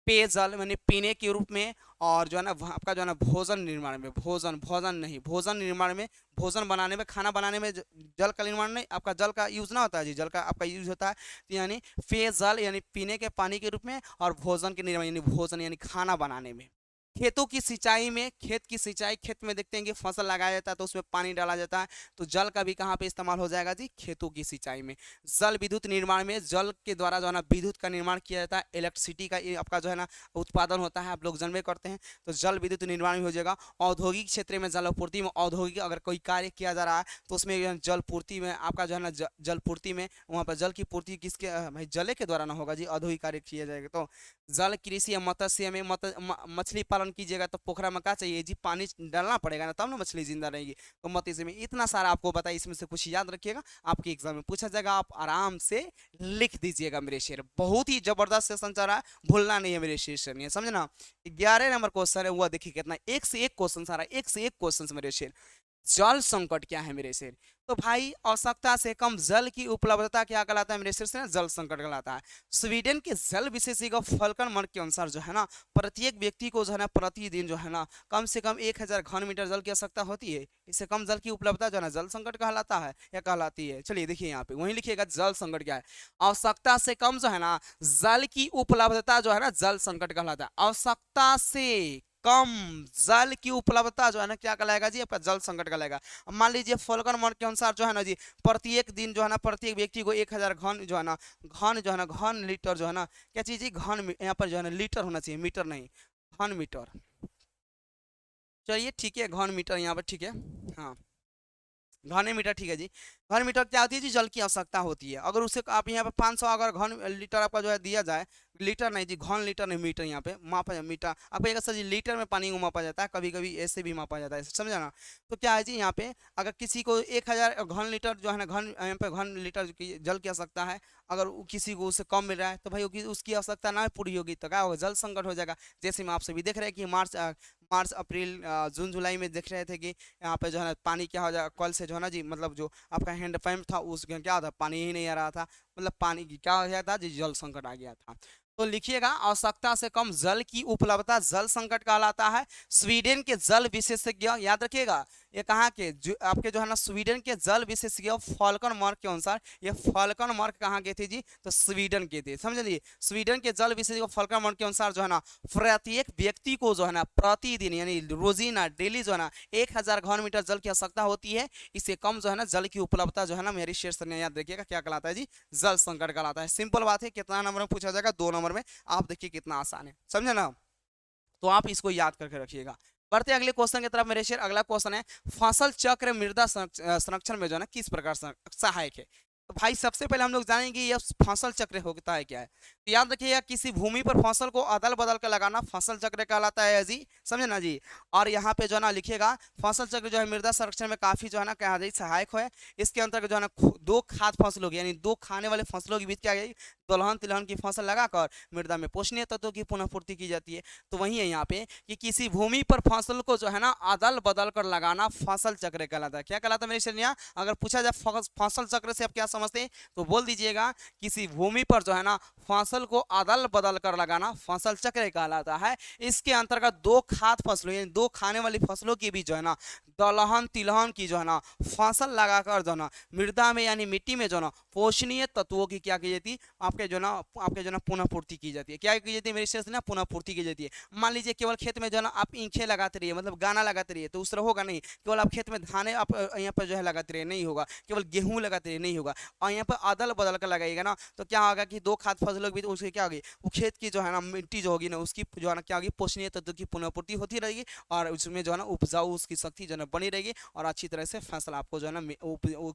पेयजल यानी पीने के रूप में, और जो है ना आपका जो है ना भोजन निर्माण में, भोजन निर्माण में, भोजन बनाने में, खाना बनाने में जल का निर्माण नहीं, आपका जल का यूज ना होता है जी, जल का आपका यूज होता है। तो यानी पेयजल यानी पीने के पानी के रूप में, और भोजन के निर्माण यानी भोजन यानी खाना बनाने में। खेतों की सिंचाई में, खेत की सिंचाई, खेत में देखते हैं कि फसल लगाया जाता है तो उसमें पानी डाला जाता है, तो जल का भी कहाँ पे इस्तेमाल हो जाएगा जी, खेतों की सिंचाई में। जल विद्युत निर्माण में, जल के द्वारा जो है ना विद्युत का निर्माण किया जाता है, इलेक्ट्रिसिटी का ये आपका जो है ना उत्पादन होता है, आप लोग जानबे करते हैं। तो जल विद्युत निर्माण भी हो जाएगा। औद्योगिक क्षेत्र में, जल आपूर्ति में, औद्योगिक अगर कोई कार्य किया जा रहा है तो उसमें जल पूर्ति में आपका जो है ना जल पूर्ति में, वहाँ पर जल की पूर्ति किसके भाई जल के द्वारा ना होगा जी, औद्योगिक कार्य किया जाएगा। तो जल कृषि या मत्स्य में मछली पालन कीजिएगा तो पोखरा में क्या चाहिए जी, पानी डालना पड़ेगा ना, तब ना मछली जिंदा रहेगी। तो मत्स्य में इतना सारा आपको बताइए, इसमें से कुछ याद रखिएगा, आपके एग्जाम में पूछा जाएगा, आप आराम से लिख दीजिएगा मेरे शेर। बहुत ही जबरदस्त सेशन चल रहा है, भूलना नहीं है मेरे शेर नहीं है, समझे ना। 11 नंबर क्वेश्चन है, वो देखिए कितना, एक से एक क्वेश्चन सारा, एक से एक क्वेश्चन मेरे शेर। जल संकट क्या है मेरे शेर, तो भाई आवश्यकता से कम जल की उपलब्धता क्या कहलाता है मेरे शेर से ना, जल संकट कहलाता है। स्वीडन के जल विशेषज्ञ फल्कन मर्क के अनुसार जो है ना, प्रत्येक व्यक्ति को जो है ना प्रतिदिन जो है ना कम से कम 1000 घन मीटर जल की आवश्यकता होती है। इससे कम जल की उपलब्धता जो है ना जल संकट कहलाता है या कहलाती है। चलिए देखिए यहाँ पे वहीं लिखिएगा जल संकट क्या है, आवश्यकता से कम जो है ना जल की उपलब्धता जो है ना जल संकट कहलाता है। आवश्यकता से कम जल की उपलब्धता जो है ना क्या कहलाएगा जी, आपका जल संकट कहलाएगा। अब मान लीजिए फॉल्कन मर्क के अनुसार जो है ना जी, प्रत्येक दिन जो है ना प्रत्येक व्यक्ति को 1000 घन जो है ना, घन जो है ना, घन लीटर जो है ना, क्या चीज जी, घन, यहाँ पर जो है ना लीटर होना चाहिए, मीटर नहीं, घन मीटर। चलिए ठीक है, घन मीटर यहाँ पर ठीक है, हाँ घन मीटर ठीक है जी। घन मीटर क्या होती है जी, जल की आवश्यकता होती है। अगर उसे आप यहाँ पे 500 अगर घन लीटर आपका जो है दिया जाए, लीटर नहीं जी, घन लीटर नहीं, मीटर यहाँ पे मापा, मीटर आपको एक सर जी लीटर में पानी को मापा जाता है, कभी कभी ऐसे भी मापा जाता है, समझा ना। तो क्या है जी यहाँ पे, अगर किसी को 1000 घन लीटर जो है ना, घन यहाँ पे घन लीटर की जल की आवश्यकता है, अगर किसी को उससे कम मिल रहा है तो भाई उसकी आवश्यकता ना पूरी होगी तो क्या होगा, जल संकट हो जाएगा। जैसे में आप सभी देख रहे हैं कि मार्च अप्रैल जून जुलाई में देख रहे थे कि यहाँ पे जो है ना पानी क्या हो जाएगा, कल से जो है ना जी, मतलब जो आपका हैंड पंप था उसमें क्या था, पानी ही नहीं आ रहा था, मतलब पानी की क्या हो गया था जी, जल संकट आ गया था। तो लिखिएगा आवश्यकता से कम जल की उपलब्धता जल संकट कहलाता है। स्वीडन के जल विशेषज्ञ याद रखिएगा, ये कहाँ के जो आपके जो है ना स्वीडन के जल विशेषज्ञ फॉल्कन मार्क के अनुसार, ये फॉल्कन मार्क कहाँ के थे जी, तो स्वीडन के थे, समझ लीजिए। स्वीडन के जल विशेषज्ञ फॉल्कन मार्क के अनुसार जो है ना प्रत्येक व्यक्ति को जो है ना प्रतिदिन यानी रोजीना डेली जो है ना 1000 घन मीटर जल की आवश्यकता होती है। इससे कम जो है ना जल की उपलब्धता जो है ना मेरी शेर ने याद रखिएगा क्या कहलाता है जी, जल संकट कहलाता है। सिंपल बात है, कितना नंबर में पूछा जाएगा, 2 नंबर में। आप देखिए कितना आसान है, समझे ना। तो आप इसको याद करके रखिएगा। बढ़ते अगले क्वेश्चन की तरफ मेरे शेर। अगला क्वेश्चन है, फसल चक्र मृदा संरक्षण में जो है ना किस प्रकार सहायक है। तो भाई सबसे पहले हम लोग जानेंगे यह फसल चक्र होता है क्या है। तो याद रखिएगा, किसी भूमि पर फसल को अदल बदल कर लगाना फसल चक्र कहलाता है जी, समझे ना जी। और यहाँ पे जो है ना लिखिएगा, फसल चक्र जो है मृदा संरक्षण में काफी जो है ना क्या है सहायक है। इसके अंतर्गत जो है ना दो खाद फसलों की यानी दो खाने वाले फसलों के बीच क्या है, दलहन तिलहन की फसल लगाकर मृदा में पोषणीय तत्वों की पुनः पूर्ति की जाती है। तो वही है यहाँ पे कि किसी भूमि पर फसल को जो है ना अदल बदल कर लगाना फसल चक्र कहलाता है। क्या कहलाता है मेरे श्रेणिया, अगर पूछा जाए फसल चक्र से आप क्या समझते हैं तो बोल दीजिएगा, किसी भूमि पर जो है ना फसल को अदल बदल कर लगाना फसल चक्र कहलाता है। इसके अंतर्गत दो खाद फसलों यानी दो खाने वाली फसलों की भी जो है ना दलहन तिलहन की जो है ना फसल लगाकर जो है ना मृदा में यानी मिट्टी में जो है ना पोषणीय तत्वों की क्या की जाती है, आपके जो ना पुनः पूर्ति की जाती है। क्या की जाती है मेरे से ना पुनः पूर्ति की जाती है। मान लीजिए केवल खेत में जो है ना आप ईंखें लगाते रहिए, मतलब गाना लगाते रहिए, तो उस तरह होगा नहीं। केवल आप खेत में धाने आप यहाँ पर जो है लगाते रहिए, नहीं होगा। केवल गेहूं लगाते रहिए, नहीं होगा। और यहाँ पर अदल बदल कर लगाइएगा ना, तो क्या होगा कि दो खाद फसलों के बीच उसकी क्या होगी, वो खेत की जो है ना मिट्टी जो होगी ना उसकी जो है ना क्या होगी, पोषणीय तत्व की पुनःपूर्ति होती रहेगी और उसमें जो है ना उपजाऊ उसकी शक्ति जो है ना बनी रहेगी और अच्छी तरह से फसल आपको जो है ना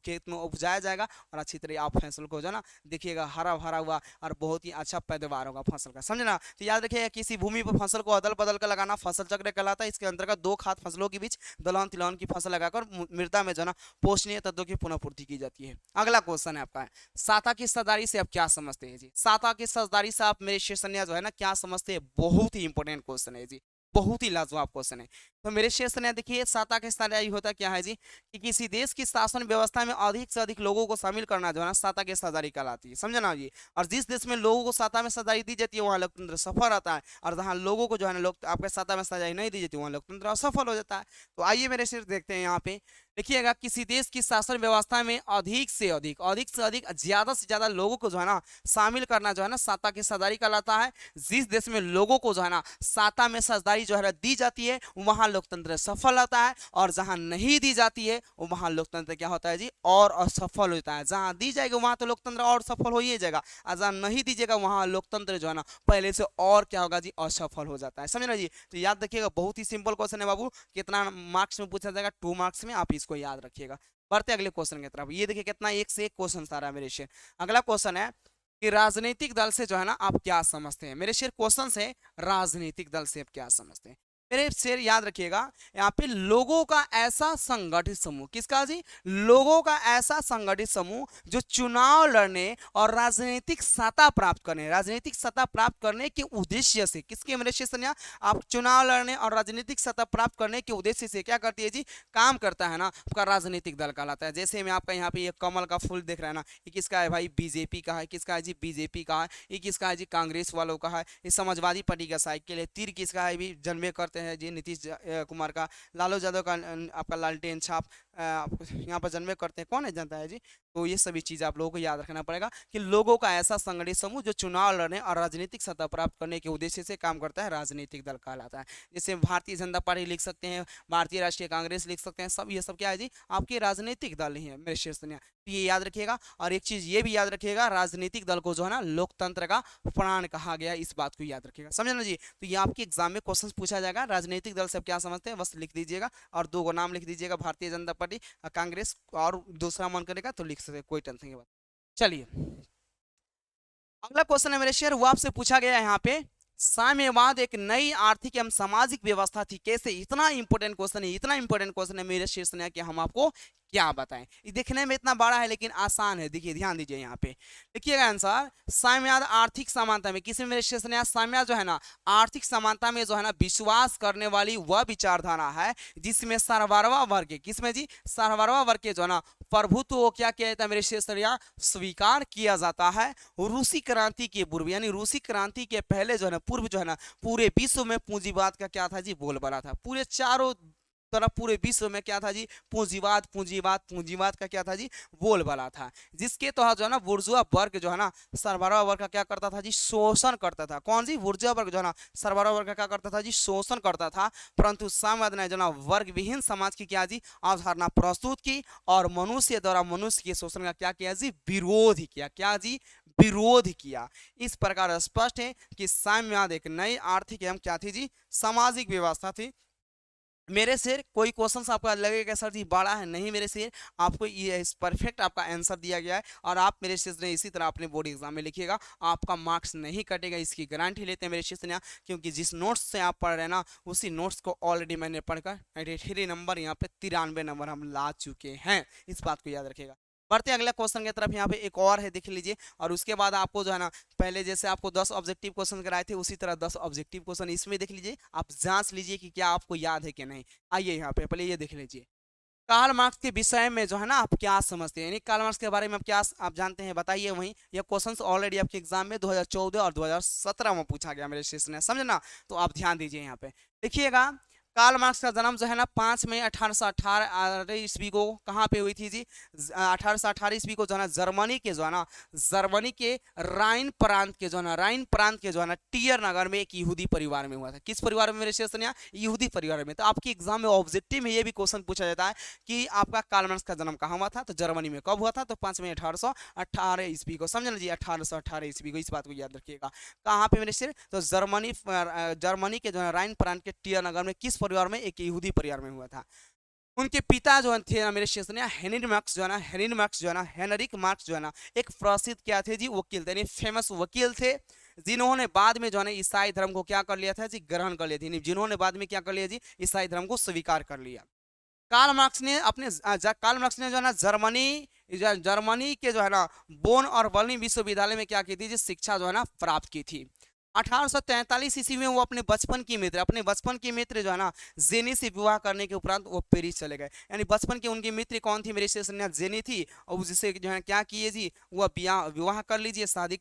खेत में उपजाया जाएगा और अच्छी तरह आप फसल को जो है ना देखिएगा हरा भरा हुआ और बहुत ही अच्छा पैदावार होगा फसल का, समझना। तो याद रखिएगा, किसी भूमि पर फसल को अदल बदल कर लगाना फसल चक्र कहलाता है। इसके अंतर्गत दो खाद फसलों के बीच दलहन तिलहन की फसल लगाकर मृदा में जो है ना पोषणीय तत्वों की पुनःपूर्ति की जाती है। अगला क्वेश्चन है आपका, साता की सदारी से आप क्या समझते हैं जी। साता की सदारी से आप मेरे शेषन्या जो है ना क्या समझते हैं, बहुत ही इंपॉर्टेंट क्वेश्चन है जी, बहुत ही लाजवाब क्वेश्चन है। तो मेरे शेष ने देखिए, साता के सदारी होता क्या है जी, कि किसी देश की शासन व्यवस्था में अधिक से अधिक लोगों को शामिल करना जो है ना साता की सदारी कहलाती है, समझे ना जी। और जिस देश में लोगों को साता में सदारी दी जाती है वहाँ लोकतंत्र सफल रहता है, और जहाँ लोगों को जो है ना लोग आपके साता में सजाई नहीं दी जाती वहाँ लोकतंत्र असफल हो जाता है। तो आइए मेरे शेष देखते हैं यहाँ पे देखिएगा, किसी देश की शासन व्यवस्था में अधिक से अधिक ज्यादा से ज्यादा लोगों को जो है ना शामिल करना जो है ना साता की सरदारी कहलाता है। जिस देश में लोगों को जो है ना साता में सरदारी जो है दी जाती है वहां लोकतंत्र सफल होता है, और जहां नहीं दी जाती है वहां लोकतंत्र क्या होता है जी, और असफल होता है। जहां दी जाएगी वहां तो लोकतंत्र और सफल हो ही जाएगा, और जहां नहीं दीजिएगा वहां लोकतंत्र जो है ना पहले से और क्या होगा जी, असफल हो जाता है। समझे ना जी। तो याद रखिएगा, बहुत ही सिंपल क्वेश्चन है बाबू। कितना मार्क्स में पूछा जाएगा? 2 मार्क्स में, आप इसको याद रखिएगा। बढ़ते अगले क्वेश्चन की तरफ। ये देखिए कितना एक से एक क्वेश्चन सारा है मेरे शेर। अगला क्वेश्चन है कि राजनीतिक दल से जो है ना आप क्या समझते हैं? मेरे शेर क्वेश्चन से राजनीतिक दल से आप क्या समझते हैं? मेरे शेर याद रखिएगा, यहाँ पे लोगों का ऐसा संगठित समूह, किसका जी? लोगों का ऐसा संगठित समूह जो चुनाव लड़ने और राजनीतिक सत्ता प्राप्त करने, राजनीतिक सत्ता प्राप्त करने के उद्देश्य से, किसके मेरे शेर संज्ञा? आप चुनाव लड़ने और राजनीतिक सत्ता प्राप्त करने के उद्देश्य से क्या करती है जी, काम करता है ना, आपका राजनीतिक दल कहलाता है। जैसे मैं आपका यहाँ पे ये कमल का फूल देख रहा है ना, ये किसका है भाई? बीजेपी का है। किसका है जी? बीजेपी का है। ये किसका है जी? कांग्रेस वालों का है। ये समाजवादी पार्टी का साइकिल है। तीर किसका है भी? जन्मे करते हैं जी नीतीश कुमार का। लालू यादव का आपका लालटेन छाप यहाँ पर जन्मे करते हैं, कौन है? जनता है जी। तो ये सभी चीज़ आप लोगों को याद रखना पड़ेगा कि लोगों का ऐसा संगठित समूह जो चुनाव लड़ने और राजनीतिक सत्ता प्राप्त करने के उद्देश्य से काम करता है, राजनीतिक दल कहलाता है। जैसे भारतीय जनता पार्टी लिख सकते हैं, भारतीय राष्ट्रीय कांग्रेस लिख सकते हैं, सब ये सब क्या है जी, आपके राजनीतिक दल ही है मेरे शीर्षन्या। तो ये याद रखिएगा। और एक चीज ये भी याद रखिएगा, राजनीतिक दल को जो है ना लोकतंत्र का प्राण कहा गया, इस बात को याद रखिएगा। समझे ना जी। तो ये आपके एग्जाम में क्वेश्चन पूछा जाएगा, राजनीतिक दल से आप क्या समझते हैं बस लिख दीजिएगा, और 2 नाम लिख दीजिएगा, भारतीय जनता पार्टी, कांग्रेस, और दूसरा मन करेगा तो लिख सकते, कोई टेंशन की बात। चलिए अगला क्वेश्चन है मेरे शेयर, वो आपसे पूछा गया है यहाँ पे, साम्यवाद एक नई आर्थिक एवं सामाजिक व्यवस्था थी कैसे? इतना इंपॉर्टेंट क्वेश्चन है, इतना इंपॉर्टेंट क्वेश्चन है मेरे शीर्ष ने कि हम आपको क्या बताएं। ये देखने में इतना बड़ा है लेकिन आसान है। देखिए ध्यान दीजिए यहाँ पे, देखिएगा आंसर, साम्यवाद आर्थिक समानता में, किसी मेरे शीर्ष ने साम्यवाद जो है ना आर्थिक समानता में जो है ना विश्वास करने वाली वह विचारधारा है जिसमें सर्वरवा वर्ग के, किसमें जी? सर्वरवा वर्ग के जो है ना प्रभुत्व को क्या किया जाता है मेरे शीर्ष स्वीकार किया जाता है। रूसी क्रांति के पूर्व, यानी रूसी क्रांति के पहले जो है ना पूर्व जो है ना पूरे विश्व में पूंजीवाद का क्या था जी? बोलबाला था। पूरे चारों तरफ पूरे विश्व में क्या था जी? पूंजीवाद पूंजीवाद पूंजीवाद का क्या था जी? बोलबाला था, जिसके तहत जो है ना बुर्जुआ वर्ग जो है ना सरबराह वर्ग का क्या करता था जी? शोषण करता था। कौन जी? बुर्जुआ वर्ग जो है ना सरबराह वर्ग का क्या करता था जी? शोषण करता था। परंतु साम्यवाद ने जो ना वर्ग विहीन समाज की क्या जी? अवधारणा प्रस्तुत की, और मनुष्य द्वारा मनुष्य के शोषण का क्या किया जी? विरोध किया। क्या जी? विरोध किया। इस प्रकार स्पष्ट है कि साम्यवाद एक नई आर्थिक एवं क्या थी जी? सामाजिक व्यवस्था थी। मेरे शेर कोई क्वेश्चन आपका लगेगा सर जी बड़ा है, नहीं मेरे शेर, आपको ये परफेक्ट आपका आंसर दिया गया है, और आप मेरे शेर ने इसी तरह अपने बोर्ड एग्जाम में लिखिएगा, आपका मार्क्स नहीं कटेगा, इसकी गारंटी लेते हैं मेरे शेर ने। क्योंकि जिस नोट्स से आप पढ़ रहे हैं ना उसी नोट्स को ऑलरेडी मैंने पढ़कर 93 नंबर यहाँ पे 93 नंबर हम ला चुके हैं, इस बात को याद रखिएगा। बढ़ते हैं अगले क्वेश्चन की तरफ। यहाँ पे एक और है, देख लीजिए, और उसके बाद आपको जो है ना पहले जैसे आपको 10 ऑब्जेक्टिव क्वेश्चन कराए थे उसी तरह 10 ऑब्जेक्टिव क्वेश्चन इसमें देख लीजिए, आप जांच लीजिए कि क्या आपको याद है कि नहीं। आइए यहाँ पे पहले ये देख लीजिए, कार्ल मार्क्स के विषय में जो है ना आप क्या समझते हैं, यानी कार्ल मार्क्स के बारे में आप क्या आप जानते हैं, बताइए। वहीं ये क्वेश्चंस ऑलरेडी आपके एग्जाम में 2014 और 2017 में पूछा गया मेरे सेशन में, समझे ना। तो आप ध्यान दीजिए यहाँ पे, देखिएगा कार्ल मार्क्स का जन्म जो है ना 5 मई 1818 ईस्वी को कहाँ पे हुई थी जी? 1818 ईस्वी को जो है ना जर्मनी के जो है ना जर्मनी के राइन प्रांत के जो है ना राइन प्रांत के जो है ना टियर नगर में एक यहूदी परिवार में हुआ था। किस परिवार में मेरे शेष ने? यहूदी परिवार में। तो आपके एग्जाम में ऑब्जेक्टिव में ये भी क्वेश्चन पूछा जाता है कि आपका कार्ल मार्क्स का जन्म कहाँ हुआ था? तो जर्मनी में। कब हुआ था? तो 5 मई 1818 ईस्वी को, समझ लीजिए 1818 ईस्वी को, इस बात को याद रखिएगा। कहाँ पे मेरे शेर? तो जर्मनी के जो है राइन प्रांत के टियर नगर में किस परिवार में? एक यहूदी परिवार में हुआ था। उनके पिता जो थे ना मेरे शेष ने हेनरी मार्क्स जो है ना हेनरिक मार्क्स जो है ना एक प्रसिद्ध क्या थे जी? वकील थे, यानी फेमस वकील थे, जिन्होंने बाद में जो है ना ईसाई धर्म को क्या कर लिया था जी? ग्रहण कर लिया था, जिन्होंने बाद में क्या कर लिया जी? ईसाई धर्म को स्वीकार कर लिया। कार्ल मार्क्स ने जो है ना जर्मनी के जो है ना बोन और बर्लिन विश्वविद्यालय में क्या की थी जी? शिक्षा जो है ना प्राप्त की थी। 1843 ईस्वी में वो अपने बचपन की मित्र जो है ना जेनी से विवाह करने के उपरांत वो पेरिस चले गए। यानी बचपन की उनकी मित्र कौन थी मेरे शेषन्या, जेनी थी। और जिसे जो है क्या किए जी, वो विवाह कर लीजिए, शादी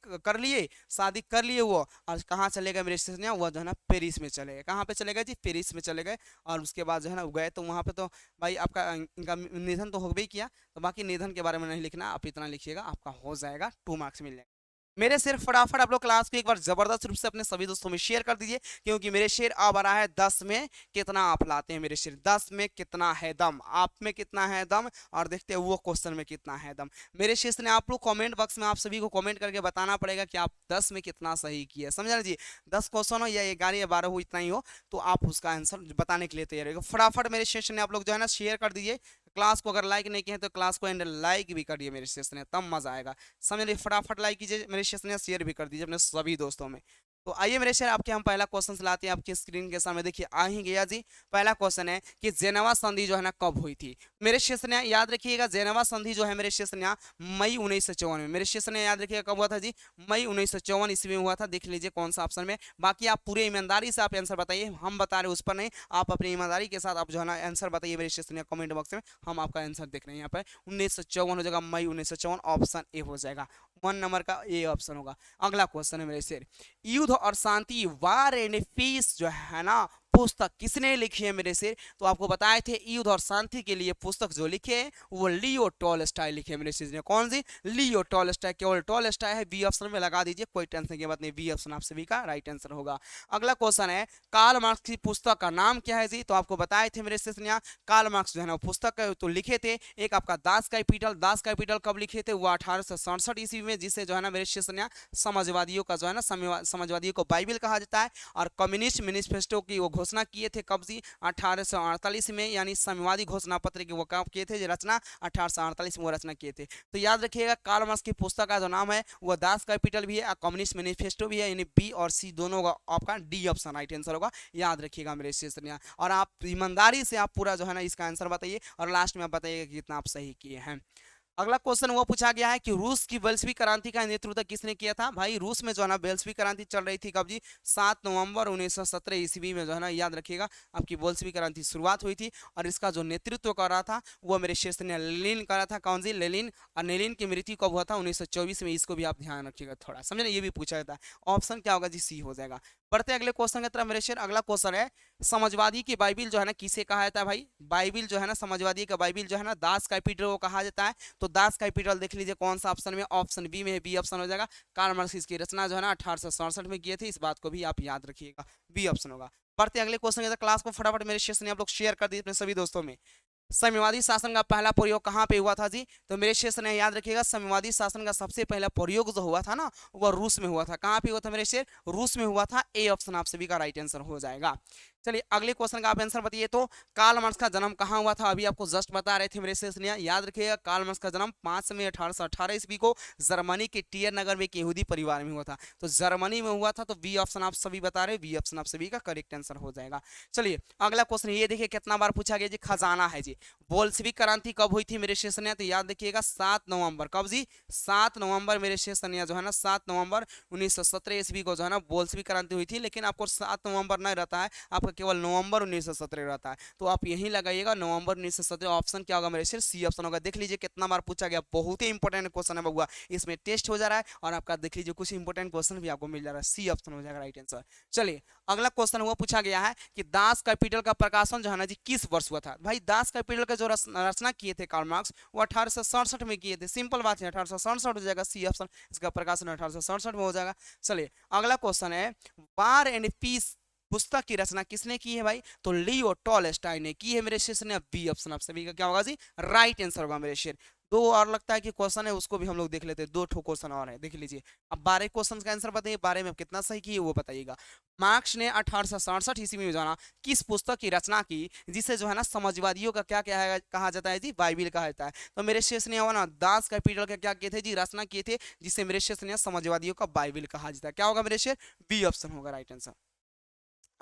कर लिए वो। और कहाँ चले गए मेरे शेषन्या, वो जो है ना पेरिस में चले गए। कहाँ पे चले गए जी, पेरिस में चले गए। और उसके बाद जो है ना गए तो वहाँ पे तो भाई आपका इनका निधन तो हो ही किया। तो बाकी निधन के बारे में नहीं लिखना, आप इतना लिखिएगा, आपका हो जाएगा, 2 मार्क्स मिल जाएगा। मेरे शेर फटाफट आप लोग क्लास को एक बार जबरदस्त रूप से अपने सभी दोस्तों में शेयर कर दीजिए, क्योंकि मेरे शेर अब आ रहा है 10 में कितना आप लाते हैं। मेरे शेर 10 में कितना है दम, आप में कितना है दम, और देखते हैं वो क्वेश्चन में कितना है दम। मेरे शेर ने आप लोग कमेंट बॉक्स में आप सभी को कमेंट करके बताना पड़ेगा कि आप 10 में कितना सही किया, समझा जी। 10 क्वेश्चन हो या 11 या 12 हो, इतना ही हो, तो आप उसका आंसर बताने के लिए तैयार रहिएगा। फटाफट मेरे सेशन ने आप लोग जो है ना शेयर कर दीजिए। क्लास को अगर लाइक नहीं किए तो क्लास को एंड लाइक भी करिए मेरे सेशन ने, तब मजा आएगा, समझ रही। फटाफट लाइक कीजिए मेरे सेशन ने, शेयर भी कर दीजिए अपने सभी दोस्तों में। तो आइए मेरे शेर आपके हम पहला क्वेश्चन लाते हैं आपके स्क्रीन के सामने, देखिए आ ही गया जी। पहला क्वेश्चन है कि जेनेवा संधि जो है ना कब हुई थी। मेरे सेशन याद रखिएगा, जेनेवा संधि जो है मेरे सेशन मई 1954 में। मेरे सेशन याद रखिएगा कब हुआ था जी, मई 1954 ईस्वी में हुआ था। देख लीजिए कौन सा ऑप्शन में। बाकी आप पूरे ईमानदारी से आप आंसर बताइए, हम बता रहे उस पर नहीं, आप अपनी ईमानदारी के साथ आप जो है ना आंसर बताइए मेरे सेशन कमेंट बॉक्स में, हम आपका आंसर देख रहे हैं। यहाँ पर 1954 हो जाएगा, मई 1954, ऑप्शन ए हो जाएगा, 1 नंबर का ए ऑप्शन होगा। अगला क्वेश्चन है मेरे शेर, युद्ध और शांति, वार एंड पीस जो है ना पुस्तक किसने लिखी है मेरे से। तो आपको बताए थे युद्ध और शांति के लिए पुस्तक जो लिखे है वो लियो टॉलस्टॉय लिखे मेरे से। कौन सी, लियो टॉलस्टॉय, केवल टॉलस्टॉय है, बी ऑप्शन में लगा दीजिए, कोई टेंशन की बात नहीं, बी ऑप्शन आप सभी का राइट आंसर होगा। अगला क्वेश्चन है, कार्ल मार्क्स की पुस्तक का नाम क्या है जी। तो आपको बताए थे मेरे से कार्ल मार्क्स जो है ना पुस्तक तो लिखे थे, एक आपका दास कैपिटल। दास कैपिटल कब लिखे थे, वो 1867 ईस्वी में, जिसे जो है ना मेरे से समाजवादियों का जो है ना समाजवादियों को बाइबिल कहा जाता है। और कम्युनिस्ट मैनिफेस्टो की वो घोषणा किए थे कब जी, 1848 में, यानी साम्यवादी घोषणा पत्र की वो कब किए थे रचना, 1848 में वो रचना किए थे। तो याद रखिएगा कार्ल मार्क्स की पुस्तक का जो नाम है वो दास कैपिटल भी है और कम्युनिस्ट मैनिफेस्टो भी है, यानी बी और सी दोनों का आपका डी ऑप्शन राइट आंसर होगा, याद रखिएगा मेरे सेशन। और आप ईमानदारी से आप पूरा जो है ना इसका आंसर बताइए, और लास्ट में आप बताइएगा कि कितना आप सही किए हैं। अगला क्वेश्चन वो पूछा गया है कि रूस की बेल्सवी क्रांति का नेतृत्व किसने किया था। भाई रूस में जो है ना बेल्सवी क्रांति चल रही थी कब जी, 7 नवंबर 1917 ईस्वी में जो है ना, याद रखिएगा आपकी बेल्सवी क्रांति शुरुआत हुई थी। और इसका जो नेतृत्व कर रहा था वो मेरे शेष ने लेनिन कर रहा था। कौन जी, लेनिन। और लेनिन की मृत्यु कब हुआ था, 1924 में। इसको भी आप ध्यान रखिएगा थोड़ा, समझे ना, ये भी पूछा जाता है। ऑप्शन क्या होगा जी, सी हो जाएगा। बढ़ते अगले क्वेश्चन की तरफ मेरे शेर। अगला क्वेश्चन है, समाजवादी की बाइबिल जो है ना किसे कहा जाता है। भाई बाइबिल जो है ना, समाजवादी का बाइबिल जो है ना दास कैपिटल को कहा जाता है। तो दास कैपिटल देख लीजिए कौन सा ऑप्शन में, ऑप्शन बी में, बी ऑप्शन हो जाएगा। कार्ल मार्क्स इसकी रचना जो है ना 1867 में किए थे, इस बात को भी आप याद रखिएगा, बी ऑप्शन होगा। बढ़ते अगले क्वेश्चन के क्लास को फटाफट मेरे सेशन आप लोग शेयर कर दीजिए अपने सभी दोस्तों में। साम्यवादी शासन का पहला प्रयोग कहाँ पे हुआ था जी। तो मेरे शेर ने याद रखिएगा, साम्यवादी शासन का सबसे पहला प्रयोग जो हुआ था ना वो रूस में हुआ था। कहाँ पे हुआ था मेरे शेर, रूस में हुआ था, ए ऑप्शन आप सभी का राइट आंसर हो जाएगा। चलिए अगले क्वेश्चन का आप आंसर बताइए। तो कार्ल मार्क्स का जन्म कहाँ हुआ था, अभी आपको जस्ट बता रहे थे मेरे से, याद रखिएगा कार्ल मार्क्स का जन्म 5 मई 1818 ईस्वी को जर्मनी के टियर नगर में एक यहूदी परिवार में हुआ था। तो जर्मनी में हुआ था, तो बी ऑप्शन आप सभी बता रहे, बी ऑप्शन आप सभी का करेक्ट आंसर हो जाएगा। चलिए अगला क्वेश्चन ये देखिए कितना बार पूछा गया जी, खजाना है जी। बोल्शेविक क्रांति कब हुई थी मेरे सेशन, तो याद रखिएगा 7 नवंबर, कब जी, 7 नवंबर मेरे सेशन जो है ना 7 नवंबर 1917 ईस्वी को जो है ना बोल्शेविक क्रांति हुई थी। लेकिन आपको 7 नवंबर नहीं रहता है, आपका केवल नवंबर 1917 रहता है। तो आप यही लगाइएगा नवंबर 1917, ऑप्शन क्या होगा मेरे से, सी ऑप्शन होगा। देख लीजिए कितना बार पूछा गया, बहुत ही इंपॉर्टेंट क्वेश्चन है बउआ, इसमें टेस्ट हो जा रहा है और आपका देख लीजिए कुछ इंपॉर्टेंट क्वेश्चन भी आपको मिल जा रहा है, सी ऑप्शन हो जाएगा राइट आंसर। चलिए अगला क्वेश्चन वो पूछा गया है कि दास कैपिटल का प्रकाशन जो है ना जी किस वर्ष हुआ था। भाई दास कैपिटल का जो रचना किए थे कार्ल मार्क्स वो 1867 में किए थे, सिंपल बात है, 1867 हो जाएगा, सी ऑप्शन, इसका प्रकाशन 1867 में हो जाएगा। चलिए अगला क्वेश्चन है, वार एंड पीस पुस्तक की रचना किसने की है भाई, तो लियो टॉलस्टॉय ने की है मेरे शेर ने, बी ऑप्शन आप सभी का क्या होगा जी, राइट आंसर होगा मेरे शेर। दो और लगता है कि क्वेश्चन है उसको भी हम लोग देख लेते हैं, 2 ठो क्वेश्चन और है, देख लीजिए। अब 12 क्वेश्चन का आंसर बताइए, 12 में कितना सही किए वो बताइएगा। मार्क्स ने 1867 ईस्वी में जाना किस पुस्तक की रचना की जिसे जो है ना समाजवादियों का क्या क्या है कहा जाता है जी, बाइबिल कहा जाता है। तो मेरे शेष ने ना दास कैपिटल का क्या किए थे जी, रचना किए थे, जिसे मेरे शेष ने समाजवादियों का बाइबिल कहा जाता है। क्या होगा मेरे शेर, बी ऑप्शन होगा राइट आंसर।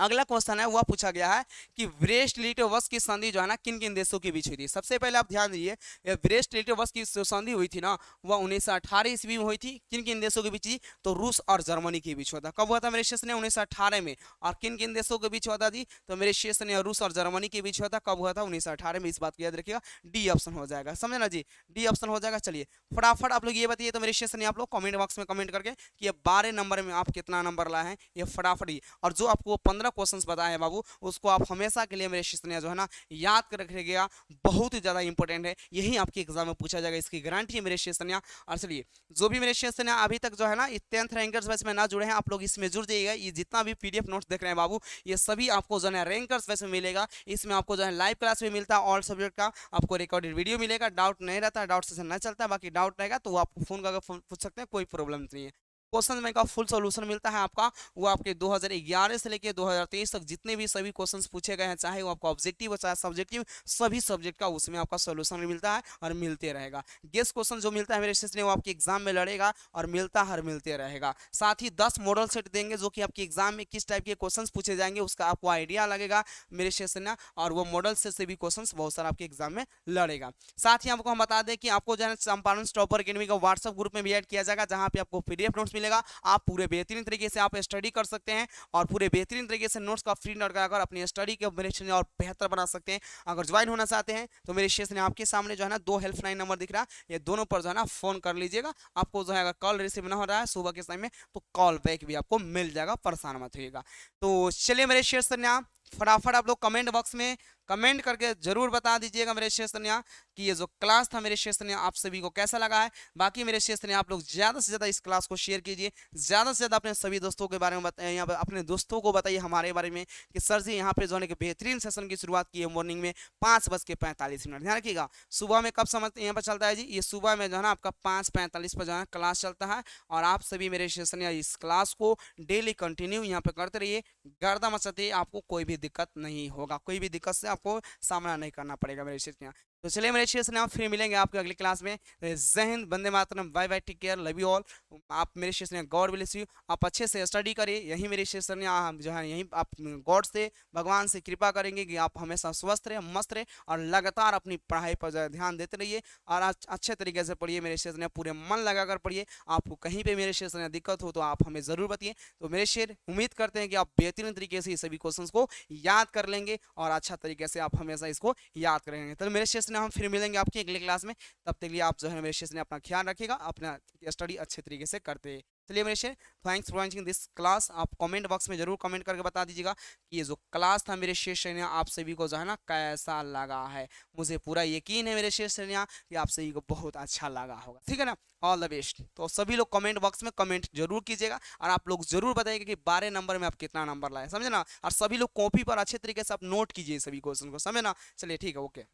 अगला क्वेश्चन है वह पूछा गया है कि ब्रेस्ट लिटोवस की संधि जो है ना किन किन देशों के बीच हुई थी। सबसे पहले आप ध्यान दीजिए, ये ब्रेस्ट लिटोवस की जो संधि हुई थी ना वह 1918 ईस्वी में हुई थी। किन किन देशों के बीच थी? तो रूस और जर्मनी के बीच हुआ था। कब हुआ था मेरे शेष ने? 1918 में। और किन किन देशों के बीच हुआ था जी? तो मेरे शेष ने रूस और जर्मनी के बीच हुआ था। कब हुआ था? 1918 में। इस बात को याद रखिएगा, डी ऑप्शन हो जाएगा, समझे ना जी, डी ऑप्शन हो जाएगा। चलिए फटाफट आप लोग ये बताइए तो मेरे शेष ने आप लोग कमेंट बॉक्स में कमेंट करके कि ये 12 नंबर में आप कितना नंबर लाए हैं, ये फटाफट ही। और जो आपको 15 क्वेश्चंस बताए हैं बाबू, उसको आप हमेशा के लिए मेरे शिष्य जो है ना याद कर रखिएगा, बहुत ही ज़्यादा इंपॉर्टेंट है, यही आपके एग्जाम में पूछा जाएगा, इसकी गारंटी है मेरे शिष्य। और चलिए जो भी मेरे शिष्य अभी तक जो है ना 10th रैंकर्स बैच में ना जुड़े हैं, आप लोग इसमें जुड़ जाइएगा। ये जितना भी पीडीएफ नोट्स देख रहे हैं बाबू, ये सभी आपको जो है रैंकर्स बैच में मिलेगा। इसमें आपको जो है लाइव क्लास भी मिलता है, ऑल सब्जेक्ट का आपको रिकॉर्डेड वीडियो मिलेगा। डाउट नहीं रहता, डाउट सेशन नहीं चलता, बाकी डाउट रहेगा तो वो आपको फोन करके पूछ सकते हैं, कोई प्रॉब्लम नहीं है। क्वेश्चन बैंक का फुल सॉल्यूशन मिलता है आपका, वो आपके 2011 से लेकर 2023 तक जितने भी सभी क्वेश्चंस पूछे गए हैं, चाहे वो आपका ऑब्जेक्टिव हो चाहे सब्जेक्टिव, सभी सब्जेक्ट का उसमें आपका सॉल्यूशन मिलता है और मिलते रहेगा। गेस्ट क्वेश्चन जो मिलता है मेरे स्टेशन, वो आपके एग्जाम में लड़ेगा और मिलता है और मिलते रहेगा। साथ ही 10 मॉडल सेट देंगे जो कि आपके एग्जाम में किस टाइप के क्वेश्चन पूछे जाएंगे उसका आपको आइडिया लगेगा मेरे स्टेशन, और वो मॉडल सेट से भी क्वेश्चन बहुत सारा आपके एग्जाम में लड़ेगा। साथ ही आपको हम बता दें कि आपको जो है चंपारण टॉपर अकेडमी का व्हाट्सएप ग्रुप में भी ऐड किया जाएगा, जहां पे आपको पीडीएफ नोट्स मिलेगा। आप पूरे बेहतरीन तरीके से आप स्टडी कर सकते हैं और पूरे बेहतरीन तरीके से नोट्स का फ्री नोट कराकर अपनी स्टडी के मेरे और बेहतर बना सकते हैं। अगर ज्वाइन होना चाहते हैं तो मेरे शेष ने आपके सामने जो है ना 2 हेल्पलाइन नंबर दिख रहा है, ये दोनों पर जो है ना फोन कर लीजिएगा। आपको जो है अगर कॉल रिसीव ना हो रहा है सुबह के समय में तो कॉल बैक भी आपको मिल जाएगा, परेशान मत होइएगा। तो चलिए मेरे शेष ने फटाफट आप लोग कमेंट बॉक्स में कमेंट करके जरूर बता दीजिएगा मेरे शेषन्या कि ये जो क्लास था मेरे शेषन्या आप सभी को कैसा लगा है। बाकी मेरे शेषन्या आप लोग ज़्यादा से ज़्यादा इस क्लास को शेयर कीजिए, ज़्यादा से ज़्यादा अपने सभी दोस्तों के बारे में बताइए, यहाँ पर अपने दोस्तों को बताइए हमारे बारे में कि सर जी यहाँ पे जो है कि बेहतरीन सेशन की शुरुआत की है मॉर्निंग में 5:45। ध्यान रखिएगा सुबह में कब समझ यहाँ पर चलता है जी, ये सुबह में जो है ना आपका 5:45 पर जो है क्लास चलता है। और आप सभी मेरे शेषन्या इस क्लास को डेली कंटिन्यू यहाँ पे करते रहिए, गर्दा मचाते आपको कोई भी दिक्कत नहीं होगा, कोई भी दिक्कत से आपको सामना नहीं करना पड़ेगा मेरे शिष्य। तो चलिए मेरे शिष्य आप फिर मिलेंगे आपके अगली क्लास में। जय हिंद, वंदे मातरम, bye bye, take care, love you all. आप मेरे शिष्य गॉड ब्लेस यू। आप अच्छे से स्टडी करिए, यही मेरे शिष्य जो है यही आप गॉड से भगवान से कृपा करेंगे कि आप हमेशा स्वस्थ रहे, मस्त रहे और लगातार अपनी पढ़ाई पर ध्यान देते रहिए और अच्छे तरीके से पढ़िए मेरे शिष्य, पूरे मन लगाकर पढ़िए। आपको कहीं पर मेरे शिष्य दिक्कत हो तो आप हमें ज़रूर बताइए। तो मेरे शेर उम्मीद करते हैं कि आप बेहतरीन तरीके से सभी क्वेश्चंस को याद कर लेंगे और अच्छा तरीके से आप हमेशा इसको याद करेंगे। तो मेरे शेष ने हम फिर मिलेंगे आपकी अगली क्लास में, तब तक के लिए आप जो है मेरे शेष ने अपना ख्याल रखिएगा, अपना स्टडी अच्छे तरीके से करते। चलिए मेरे शेर thanks for watching this class. आप कमेंट बॉक्स में जरूर कमेंट करके बता दीजिएगा कि ये जो क्लास था मेरे शेष ने आप सभी को जो है ना कैसा लगा है। मुझे पूरा यकीन है मेरे शेष कि आप सभी को बहुत अच्छा लगा होगा, ठीक है ना। All the best. तो सभी लोग कमेंट बॉक्स में कमेंट जरूर कीजिएगा और आप लोग जरूर बताइएगा कि 12 नंबर में आप कितना नंबर लाए, समझे ना। और सभी लोग कॉपी पर अच्छे तरीके से आप नोट कीजिए सभी क्वेश्चन को, समझे ना। चलिए ठीक है, ओके।